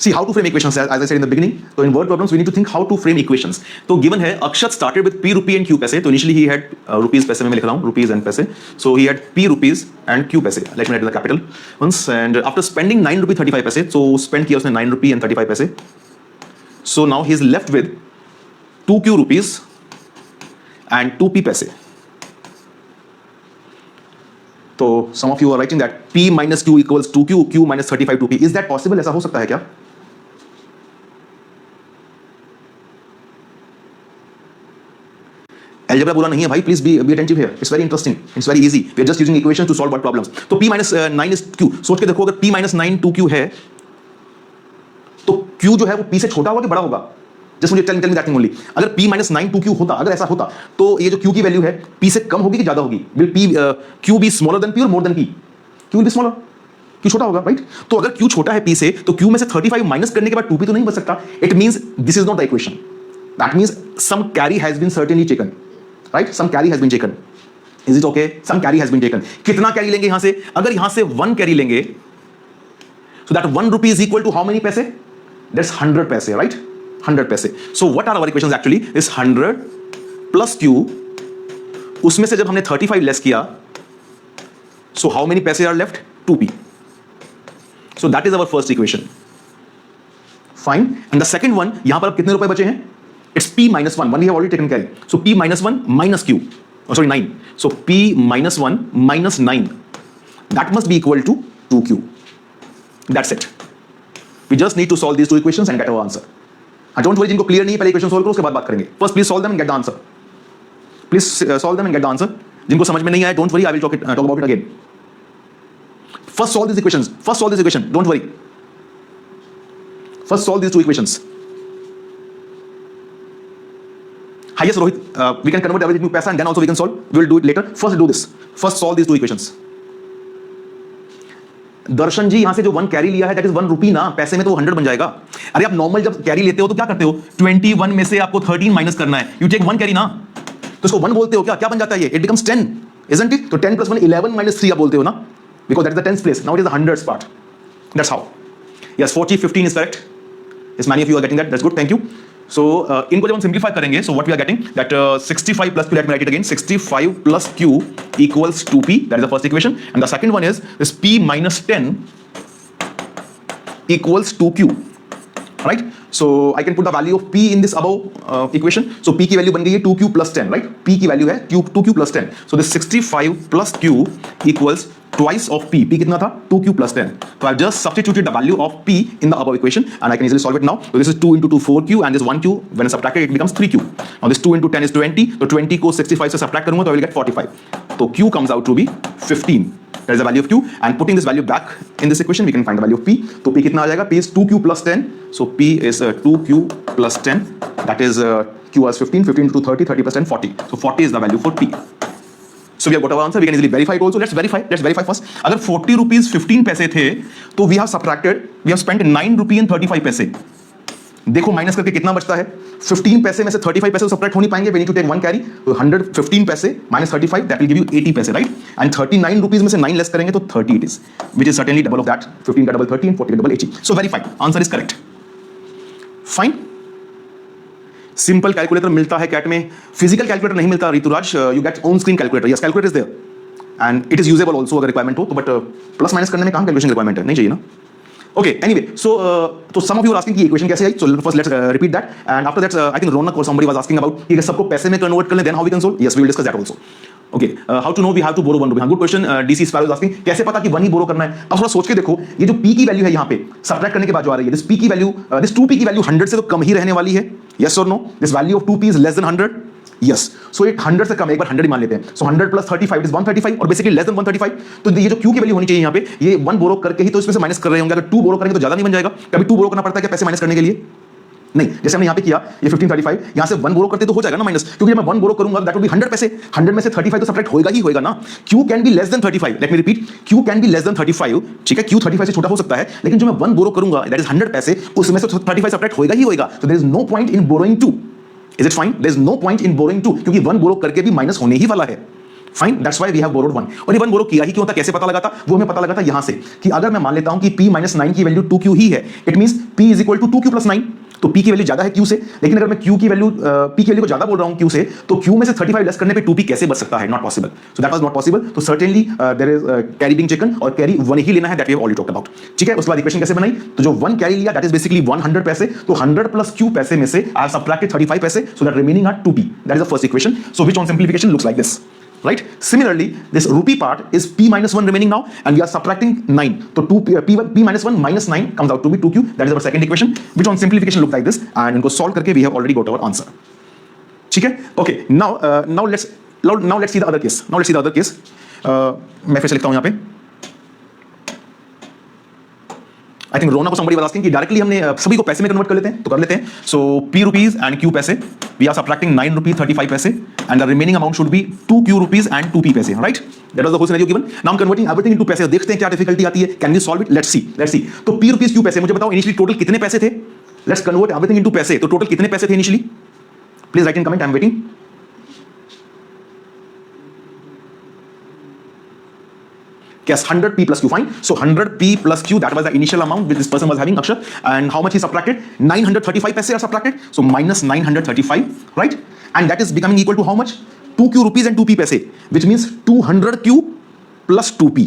See how to frame equations as I said in the beginning. So in word problems we need to think how to frame equations. तो given है अक्षत started with P rupee and Q पैसे. तो initially he had rupees पैसे में मैं लिख रहा हूँ rupees and पैसे. So he had P rupees and Q पैसे. Let me write the capital once. And after spending 9 rupee 35 पैसे, so spend किया उसने 9 rupee and 35 पैसे. So now he is left with 2Q rupees and 2P पैसे. तो some of you are writing that P minus Q equals 2Q, Q minus 35 2P. Is that possible? ऐसा हो सकता है क्या? Algebra बुरा नहीं है भाई, please be attentive here. It's very interesting. It's very easy. We are just using equations to solve word problems. तो P minus 9 is Q. सोच के देखो, अगर P minus 9 2Q है, तो Q जो है वो P से छोटा होगा कि बड़ा होगा? Just मुझे tell me that thing only. अगर P minus 9 2Q होता, अगर ऐसा होता, तो ये जो Q की वैल्यू है P से कम होगी कि ज्यादा होगी? Will Q be smaller than P or more than P? Q will be smaller. Q छोटा होगा, right? तो अगर Q छोटा है P से, तो Q में से 35 माइनस करने के बाद 2P तो नहीं बच सकता. It means this is not the equation. That means some carry has been certainly taken, right? Some carry has been taken. Is it okay? Some carry has been taken. कितना carry लेंगे यहां से? अगर यहां से 1 कैरी लेंगे, so that 1 rupee is equal to how many पैसे? That's 100 पैसे, right? 100 पैसे. So what are our equations actually? Is 100 plus Q. उसमें से जब हमने 35 लेस किया, so how many पैसे are left? 2P. So that is our first equation. Fine. And the second one, यहां पर अब कितने रुपए बचे हैं? It's p minus 1. One we have already taken carry. So p minus 1 minus q. Oh, sorry, 9. So p minus 1 minus 9. That must be equal to 2q. That's it. We just need to solve these two equations and get our answer. Don't worry, जिनको clear नहीं है पहले equation solve करो, उसके बाद बात करेंगे. First, please solve them and get the answer. Please solve them and get the answer. जिनको समझ में नहीं आया, don't worry, I will talk about it again. First, solve these equations. First, solve this equation. Don't worry. First, solve these two equations. Hi, yes, Rohit. We can convert everything to paisa and then also we can solve. We will do it later. First, do this. First, solve these two equations. दर्शन जी, यहां से जो 1 carry लिया है that is 1 रुपी ना, पैसे में तो 100 बन जाएगा. अरे आप नॉर्मल जब कैरी लेते हो तो क्या करते हो, 21 में से आपको 13 माइनस करना है. यू टेक 1 कैरी ना, तो इसको 1 बोलते हो. क्या बन जाता है ये? It becomes 10, isn't it? तो 10 प्लस 1 11 माइनस 3 आप बोलते हो ना, because that is the 10th place. Now it is the 100th part. That's how. Yes, 40 15 is correct. Yes, many of you are getting that. That's good. Thank you. So इनको जब हम simplify करेंगे, so what we are getting that 65 plus q. Let me write it again. 65 plus q equals 2p. That is the first equation. And the second one is this p minus 10 equals 2q. Right? So I can put the value of p in this above equation. So p की value बन गई है 2q plus 10. Right? p की value है 2q plus 10. So this 65 plus q equals twice of p. p कितना था? 2q plus 10. So I've just substituted the value of p in the above equation and I can easily solve it now. So this is 2 into 2 4q and this 1q when subtracted it becomes 3q. Now this 2 into 10 is 20. So 20 को 65 से subtract करूंगा तो I will get 45. So q comes out to be 15. That is the value of q and putting this value back in this equation we can find the value of p. तो p कितना आ जाएगा? p is 2q plus 10. So p is 2q plus 10. That is q was 15. 15 into 30. 30 plus 10 40. So 40 is the value for p. So we have got our answer. We can easily verify it also. Let's verify first. अगर 40 rupees 15 पैसे थे तो we have spent 9 rupees and 35 पैसे. देखो minus करके कितना बचता है. 15 पैसे में से 35 पैसे सब्ट्रैक्ट हो नहीं पाएंगे. We need to take 1 carry. तो 115 पैसे minus 35 that will give you 80 पैसे, right? And 39 rupees में से 9 लेस करेंगे तो 30 it is, which is certainly double of that. 15 का double 30 and 40 का double 80. So verify. Answer is correct. Fine. Simple calculator मिलता है कैट में, फिजिकल कैलकुलेटर नहीं मिलता. Rituraj, you get on screen calculator. Yes, calculator is there and it is usable also अगर requirement हो तो, बट प्लस माइनस करने में कहां कैलकुलेशन रिक्वायरमेंट है, नहीं चाहिए ना. ओके, एनीवे, सो तो some of you are asking कि इक्वेशन कैसे आई. So first let's repeat that and after that I think Raunak और समबडी वाज आस्किंग अबाउट कि सबको पैसे में कन्वर्ट कर लें then how we can solve. Yes, we will discuss that also. Okay, how to know we have to borrow 1 rupee. Good question. DC Sparrow is asking कैसे पता कि 1 ही बोरो करना है. अब थोड़ा सोच के देखो, ये जो p की वैल्यू है यहां पे सब्ट्रैक्ट करने के बाद जो आ रही है, दिस p की वैल्यू, दिस 2p की वैल्यू 100 से तो कम ही रहने वाली है. यस और no? This value of 2p is less than 100. Yes, so ये 100 से कम है. एक बार 100 मान लेते हैं. सो 100 प्लस 35 इज 135 और बेसिकली लेस देन 135. तो ये जो q की वैल्यू होनी चाहिए यहां पे, ये 1 बोरो करके ही तो इसमें से माइनस कर रहे होंगे. अगर 2 बोरो करेंगे तो ज्यादा नहीं बन जाएगा. कभी 2 बोरो करना पड़ता है क्या पैसे माइनस करने के लिए? नहीं. जैसे हमने यहां पे किया, ये 1535 यहां से 1 बोरो करते तो हो जाएगा ना माइनस, क्योंकि जब मैं 1 बोरो करूंगा दैट विल बी 100 पैसे. 100 में से 35 तो सब्ट्रैक्ट होएगा ही होएगा ना. q can be less than 35. Let me repeat, q can be less than 35. ठीक है, q 35 से छोटा हो सकता है, लेकिन जो मैं 1 बोरो करूंगा दैट इज 100 पैसे, उसमें से 35 सब्ट्रैक्ट होएगा ही होएगा. So there is no point in borrowing 2. Is it fine? There is no point in borrowing 2 क्योंकि 1 बोरो करके भी माइनस होने ही वाला है. Fine, that's why we have borrowed 1. और ये 1 बोरो किया ही क्यों था, कैसे पता लगा था? वो हमें पता लगा था यहां से कि अगर मैं मान लेता हूं कि p - 9 की वैल्यू 2q ही है, इट मींस p = 2q + 9. तो p की वैल्यू ज्यादा है q से, लेकिन अगर मैं q की वैल्यू p की वैल्यू को ज्यादा बोल रहा हूं q से, तो q में से 35 लेस करने पे 2p कैसे बच सकता है? Not possible. So that was not possible. तो certainly there is carry being taken और कैरी 1 ही लेना है. That we have already talked about. ठीक है, उसके बाद इक्वेशन कैसे बनाई? तो जो 1 कैरी लिया दैट इज बेसिकली 100 पैसे. तो 100 प्लस q पैसे में से आई हैव सबट्रैक्टेड 35 पैसे, so that remaining are 2p. That is the first equation. So which on simplification looks like this. Right? Similarly, this rupee part is p - 1 remaining now, and we are subtracting 9. So p - 1 minus 9 comes out to be 2q. That is our second equation, which on simplification look like this. And इनको solve करके we have already got our answer. ठीक है? Okay. Now let's see the other case. मैं फिर से लिखता हूँ यहाँ पे. आई थिंक रोना को somebody was asking कि डायरेक्टली हमने सभी को पैसे में कन्वर्ट कर लेते हैं, तो कर लेते हैं. सो p rupees and q पैसे, we are subtracting 9 rupees 35 पैसे and the remaining amount should be 2q rupees and 2p पैसे, right? That was the whole scenario given. Now I'm converting everything into पैसे. देखते हैं क्या डिफिकल्टी आती है. Can we solve it? Let's see. तो p rupees q पैसे, मुझे बताओ इनिशियली टोटल कितने पैसे थे? Let's convert everything into पैसे. तो टोटल कितने पैसे थे initially? Please write in comment. I'm waiting. Yes, 100p plus q. Fine. So 100p plus q, that was the initial amount which this person was having, Akshat. And how much he subtracted? 935 paise are subtracted. So minus 935, right? And that is becoming equal to how much? 2q rupees and 2p paise, which means 200q plus 2p.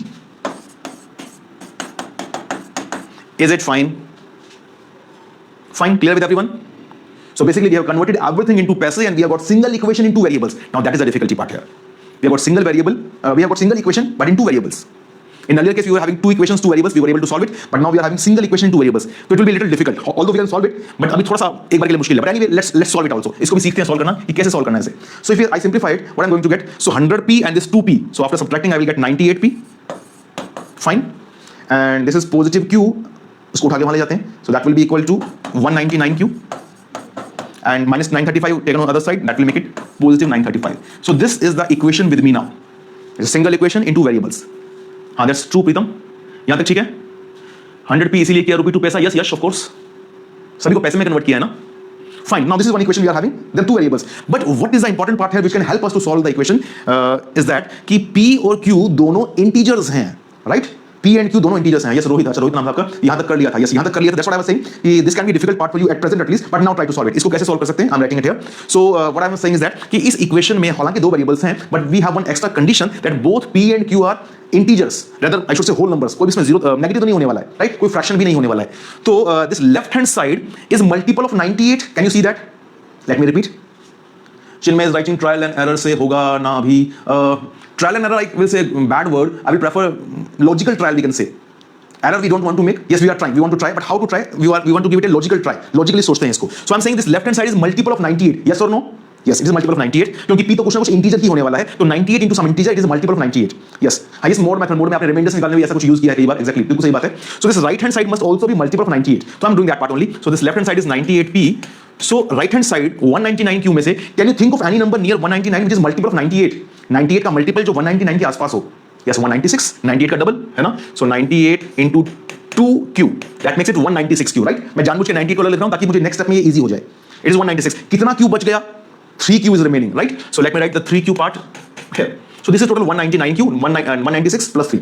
Is it fine? Fine, clear with everyone? So basically, we have converted everything into paise and we have got single equation in two variables. Now that is the difficulty part here. We have got single variable, we have got single equation, but in two variables. In earlier case, we were having two equations, two variables, we were able to solve it. But now we are having single equation in two variables. So it will be a little difficult. Although we can solve it, but अभी थोड़ा सा एक बार के लिए मुश्किल है. But anyway, let's solve it also. इसको भी सीखते हैं solve करना कि कैसे solve करना है इसे. So if I simplify it, what I'm going to get? So 100p and this 2p. So after subtracting, I will get 98p. Fine. And this is positive q. इसको उठा के वहाँ ले जाते हैं. So that will be equal to 199q. And minus 935 taken on the other side, that will make it positive 935. So this is the equation with me now. It's a single equation in two variables. हाँ, that's true, प्रीतम. यहाँ तक ठीक है? 100p इसीलिए किया रुपी to पैसा. Yes, yes, of course. सभी को पैसे में कन्वर्ट किया है ना? Fine. Now this is one equation we are having. There are two variables. But what is the important part here which can help us to solve the equation is that कि p और q दोनों integers हैं, right? P and Q दोनों integers हैं. Yes, Rohit. अच्छा, रोहित नाम था आपका. यहाँ तक कर लिया था. Yes, यहाँ तक कर लिया था. That's what I was saying. This can be a difficult part for you at present at least. But now try to solve it. इसको कैसे solve कर सकते हैं? I'm writing it here. So what I was saying is that कि इस equation में हालांकि दो variables हैं, but we have one extra condition that both P and Q are integers. Rather, I should say whole numbers. कोई भी इसमें zero negative तो नहीं होने वाला है, right? कोई fraction भी नहीं होने वाला है. तो this left hand side is multiple of 98. Can you see that? Let me repeat. Chinmay is writing trial and error से होगा ना अभी. Trial and error, I will say bad word. I will prefer logical trial. We can say. Error we don't want to make. Yes, we are trying. We want to try, but how to try? We want to give it a logical try. Logically सोचते हैं इसको. So I'm saying this left hand side is multiple of 98. Yes or no? Yes, it is multiple of 98. क्योंकि p तो कुछ ना कुछ integer ही होने वाला है. तो 98 into some integer, it is multiple of 98. Yes. Highest mode method mode में आपने रिमाइंडर्स निकालने में ऐसा कुछ यूज किया है कई बार. Exactly. बिल्कुल सही बात है. So this right hand side must also be multiple of 98. So I'm doing that part only. So this left hand side is 98p. So right hand side 199q में से can you think of any number near 199 which is multiple of 98? 98 का multiple जो 199 के आसपास हो. Yes, 196. 98 का double है ना. So 98 into 2q. That makes it 196q, right? मैं जानबूझ के 98 को ले रहा हूं ताकि मुझे नेक्स्ट स्टेप में ये इजी हो जाए. It is 196. कितना q बच गया? 3q is remaining, right? So let me write the 3q part here. So this is total 199q, 196 plus 3.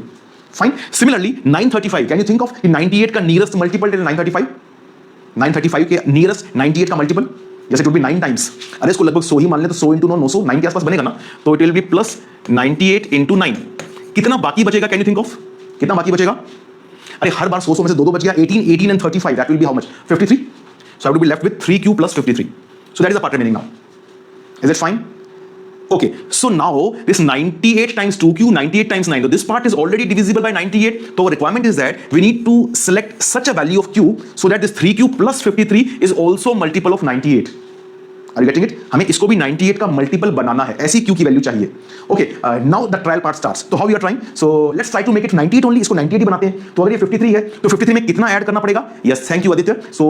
Fine. Similarly, 935. Can you think of 98 का nearest multiple till 935? 935 के nearest 98 का multiple? जैसे it would be 9 times. अरे इसको लगभग 100 ही मान ले तो 100 into 9 900 9 के आसपास बनेगा ना. तो it will be plus 98 into 9. कितना बाकी बचेगा? Can you think of? कितना बाकी बचेगा? अरे हर बार 100 में से दो बच गया. 18 18 and 35. That will be how much? 53. So I would be left with 3q plus 53. So that is the part remaining now. Is it fine? Okay, so now this 98 times 2q, 98 times 9. So this part is already divisible by 98. So our requirement is that we need to select such a value of q so that this 3q plus 53 is also multiple of 98. Are you getting it? हमें इसको भी 98 का multiple बनाना है. ऐसी q की value चाहिए. Okay, now the trial part starts. So how we are trying? So let's try to make it 98 only. इसको 98 ही बनाते हैं. तो अगर ये 53 है, तो 53 में कितना ऐड करना पड़ेगा? Yes, thank you Aditya. So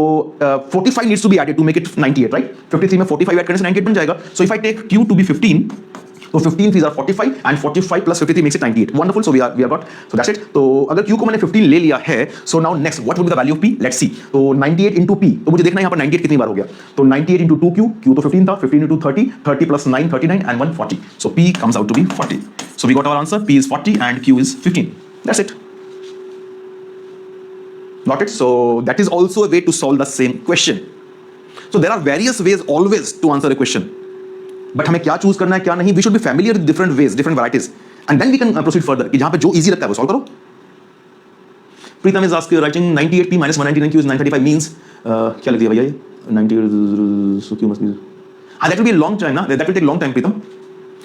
45 needs to be added to make it 98, right? 53 में 45 ऐड करने से 98 बन जाएगा. So if I take q to be 15, तो 15 3s are 45 and 45 plus 53 makes it 98. Wonderful. So we are got. So that's it. तो अगर q को मैंने 15 ले लिया है, so now next what would be the value of p? Let's see. तो 98 into p. तो मुझे देखना है यहाँ पर 98 कितनी बार हो गया. तो 98 into 2q, q तो 15 था, 15 into 30, 30 plus 9, 39 and 1 40. So p comes out to be 40. So we got our answer. P is 40 and q is 15. That's it. Got it? So that is also a way to solve the same question. So there are various ways always to answer a question. But हमें क्या choose करना है क्या नहीं. We should be familiar with different ways, different varieties, and then we can proceed further कि जहां पे जो इजी लगता है वो सॉल्व करो. Pritam is asking writing 98p minus 199q is 935 means क्या लिख दिया भैया ये 98 so q must be that will be a long time ना. That will take long time. Pritam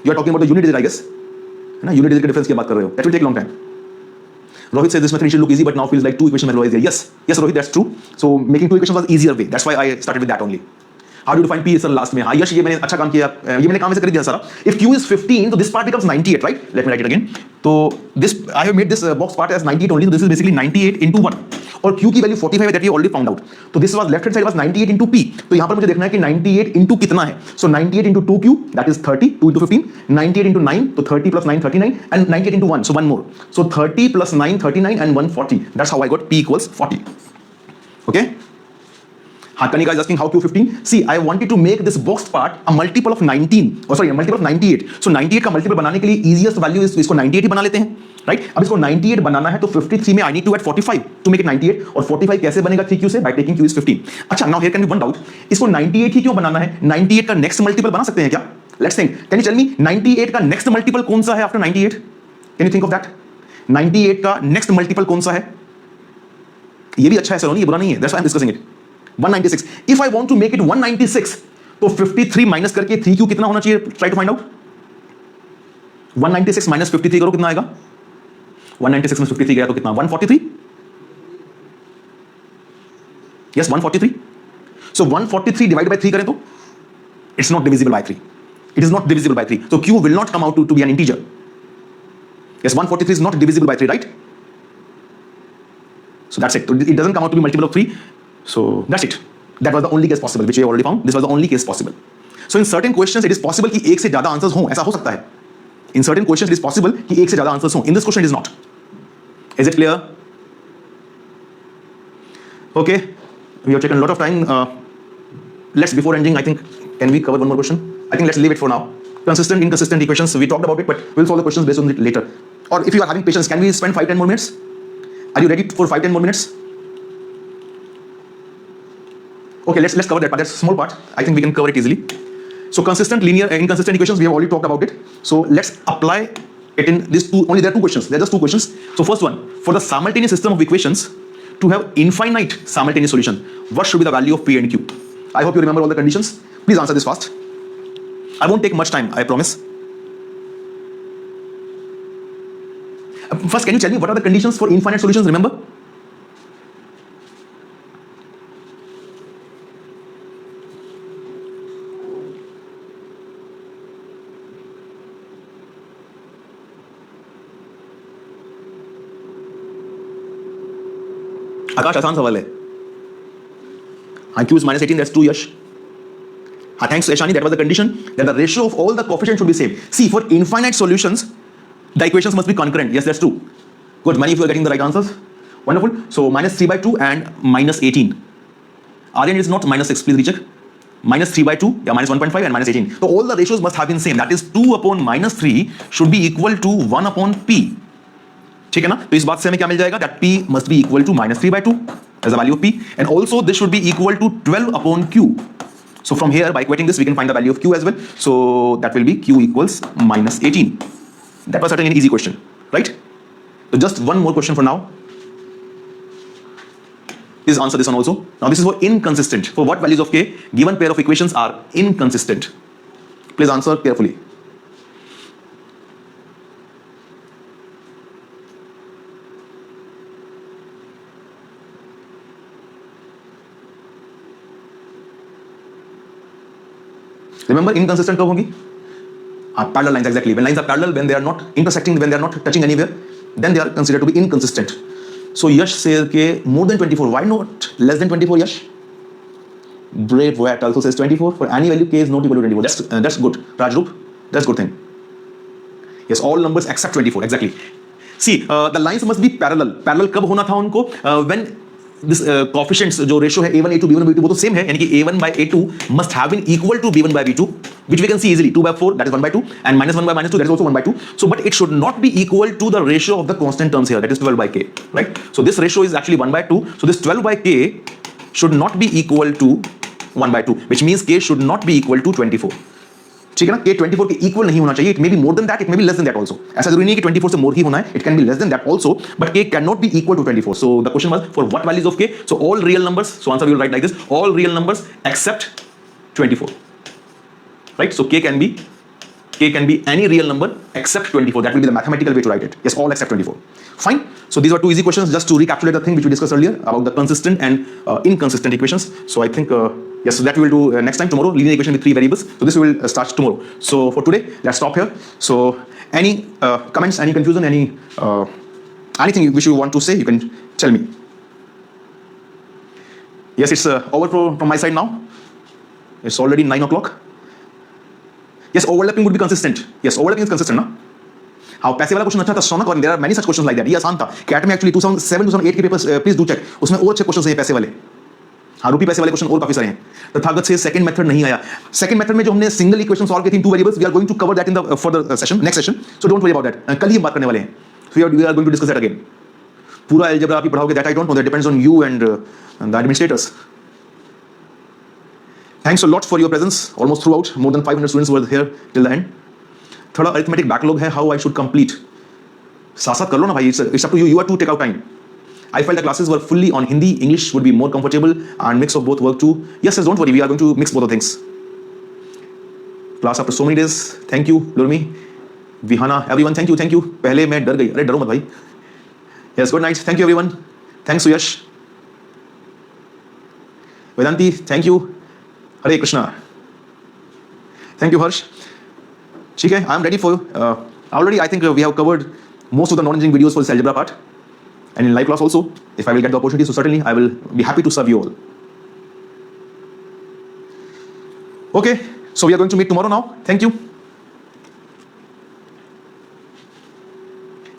you are talking about the unit digit I guess है ना. unit digit के difference की बात कर रहे हो. That will take long time. Rohit says this method should look easy but now feels like two equations memorized here. Yes Rohit, that's true. So making two equations was easier way. That's why I started with that only. How do you define p is last में? हाँ यश, ये मैंने अच्छा काम किया. ये मैंने काम ऐसे कर दिया सारा. If q is 15, तो this part becomes 98, right? Let me write it again. तो this I have made this box part as 98 only. So this is basically 98 into 1. और q की वैल्यू 45 है that we already found out. तो this was left hand side was 98 into p. तो यहाँ पर मुझे देखना है कि 98 into कितना है. So 98 into 2q that is 30. 2 into 15. 98 into 9 तो 30 plus 9 39 and 98 into 1 so one more. So 30 plus 9 39 and 140. That's how I got p equals 40. Okay. Kanika is asking how Q15. See, I wanted to make this boxed part a multiple of 19. Oh, sorry, a multiple of 98. So 98 का multiple बनाने के लिए easiest value is इसको 98 ही बना लेते हैं, right? अब इसको 98 बनाना है तो 53 में I need to add 45 to make it 98. और 45 कैसे बनेगा 3Q से? By taking Q is 15. अच्छा, now here can be one doubt. इसको 98 ही क्यों बनाना है? 98 का next multiple बना सकते हैं क्या? Let's think. Can you tell me 98 का next multiple कौन सा है after 98? Can you think of that? 98 का next multiple कौन सा है? ये भी अच्छा है सलोनी, ये बुरा नहीं है. That's why I'm discussing it. 196. If I want to make it 196, तो 53 माइनस करके 3q कितना होना चाहिए? Try to find out. 196 minus 53 करो, कितना आएगा? 196 में 53 गया तो कितना? 143. Yes, 143. So 143 divided by 3 करें तो it's not divisible by 3. It is not divisible by 3. So q will not come out to be an integer. Yes, 143 is not divisible by 3, right? So that's it. It doesn't come out to be multiple of 3. So that's it. That was the only case possible, which we have already found. This was the only case possible. So in certain questions, it is possible कि एक से ज़्यादा answers हों, ऐसा हो सकता है. In certain questions, it is possible कि एक से ज़्यादा आंसर्स हों. In this question, it is not. Is it clear? Okay. We have taken a lot of time. Let's, before ending, I think, can we cover one more question? I think let's leave it for now. Consistent, inconsistent equations. We talked about it, but we'll solve the questions based on it later. Or if you are having patience, can we spend 5-10 more minutes? Are you ready for 5-10 more minutes? Okay, let's cover that part. That's a small part. I think we can cover it easily. So consistent, linear, inconsistent equations, we have already talked about it. So let's apply it in these two. Only there are two questions. There are just two questions. So first one, for the simultaneous system of equations to have infinite simultaneous solution, what should be the value of P and Q? I hope you remember all the conditions. Please answer this fast. I won't take much time, I promise. First, can you tell me what are the conditions for infinite solutions? Remember? आकाश, आसान सवाल है. Q is -18, that's 2 Yash. Thanks Eshani, that was the condition that the ratio of all the coefficients should be same. See, for infinite solutions, the equations must be concurrent. Yes, that's true. Good, many of you are getting the right answers. Wonderful. So -3/2 and -18. Aryan is not -6, please recheck. -3/2, yeah, -1.5 and -18. So all the ratios must have been same. That is 2 upon -3 should be equal to 1 upon P. ठीक है ना? तो इस बात से हमें क्या मिल जाएगा? That P must be equal to -3/2 as the value of P, and also this should be equal to 12 upon Q. So from here, by equating this, we can find the value of Q as well. So that will be Q equals -18. That was certainly an easy question, right? So just one more question for now. Please answer this one also. Now this is for inconsistent. For what values of K given pair of equations are inconsistent? Please answer carefully. Remember, inconsistent कब होगी? Parallel lines, exactly. When lines are parallel, when they are not intersecting, when they are not touching anywhere, then they are considered to be inconsistent. So Yash says के more than 24. Why not less than 24, Yash? Brave Wet also says 24. For any value K is not equal to 24. That's good. Rajrup, that's good thing. Yes, all numbers except 24. Exactly. See, the lines must be parallel. Parallel कब होना था उनको? When this coefficients, जो ratio है A1, A2, B1, B2, वो तो same है, यानी कि A1 by A2 must have been equal to B1 by B2, which we can see easily. 2/4, that is 1/2, and -1 by -2, that is also 1/2. So, but it should not be equal to the ratio of the constant terms here, that is 12 by K, right? So this ratio is actually 1/2. So this 12 by K should not be equal to 1/2, which means K should not be equal to 24. ठीक है ना? K 24 के equal नहीं होना चाहिए. It may be more than that, it may be less than that also. ऐसा जरूरी नहीं कि 24 से more ही होना है. It can be less than that also, but K cannot be equal to 24. So the question was for what values of K? So all real numbers. So answer we will write like this: all real numbers except 24. Right? So K can be any real number except 24. That will be the mathematical way to write it. Yes, all except 24. Fine. So these were two easy questions just to recapitulate the thing which we discussed earlier about the consistent and inconsistent equations. So I think yes, so that we will do next time tomorrow. Linear equation with 3 variables. So this we will start tomorrow. So for today, let's stop here. So any comments, any confusion, anything which you want to say, you can tell me. Yes, it's over from my side now. It's already 9 o'clock. Yes, overlapping would be consistent. Yes, overlapping is consistent, ना? हाँ, पैसे वाला question अच्छा था, शौनक, और there are many such questions like that. ये आसान था. कैट में एक्चुअली 2007 2008 के पेपर्स प्लीज डू चेक. उसमें और अच्छे क्वेश्चंस हैं पैसे वाले. हाँ, रुपी पैसे वाले क्वेश्चन और काफी सारे हैं. तथागत से सेकंड मेथड नहीं आया. सेकंड मेथड में जो हमने सिंगल इक्वेशन सॉल्व की थी 2 variables, we are going to cover that in the further session, next session. So don't worry about that. कल ही हम बात करने वाले हैं. We are going to discuss that again. पूरा अलजेब्रा आप ही पढ़ाओगे, that I don't know, that depends on you and the administrators. Thanks a lot for your presence almost throughout. More than 500 students were here till the end. थोड़ा arithmetic backlog है, how I should complete. साथ साथ कर लो ना भाई. It's up to you. You are to take out time. I felt the classes were fully on Hindi. English would be more comfortable and mix of both work too. Yes, yes, don't worry. We are going to mix both of things. Class after so many days. Thank you, Lurmi, Vihana, everyone. Thank you. पहले मैं डर गई. अरे डरो मत भाई. Yes, good night. Thank you, everyone. Thanks, Suyash. Vedanti, thank you. Hare Krishna. Thank you, Harsh. ठीक है, I am ready for already. I think we have covered most of the non-engineering videos for this algebra part, and in live class also, if I will get the opportunity, so certainly I will be happy to serve you all. Okay, so we are going to meet tomorrow now. Thank you.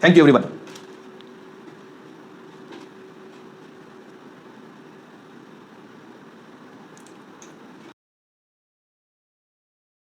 Thank you, everyone.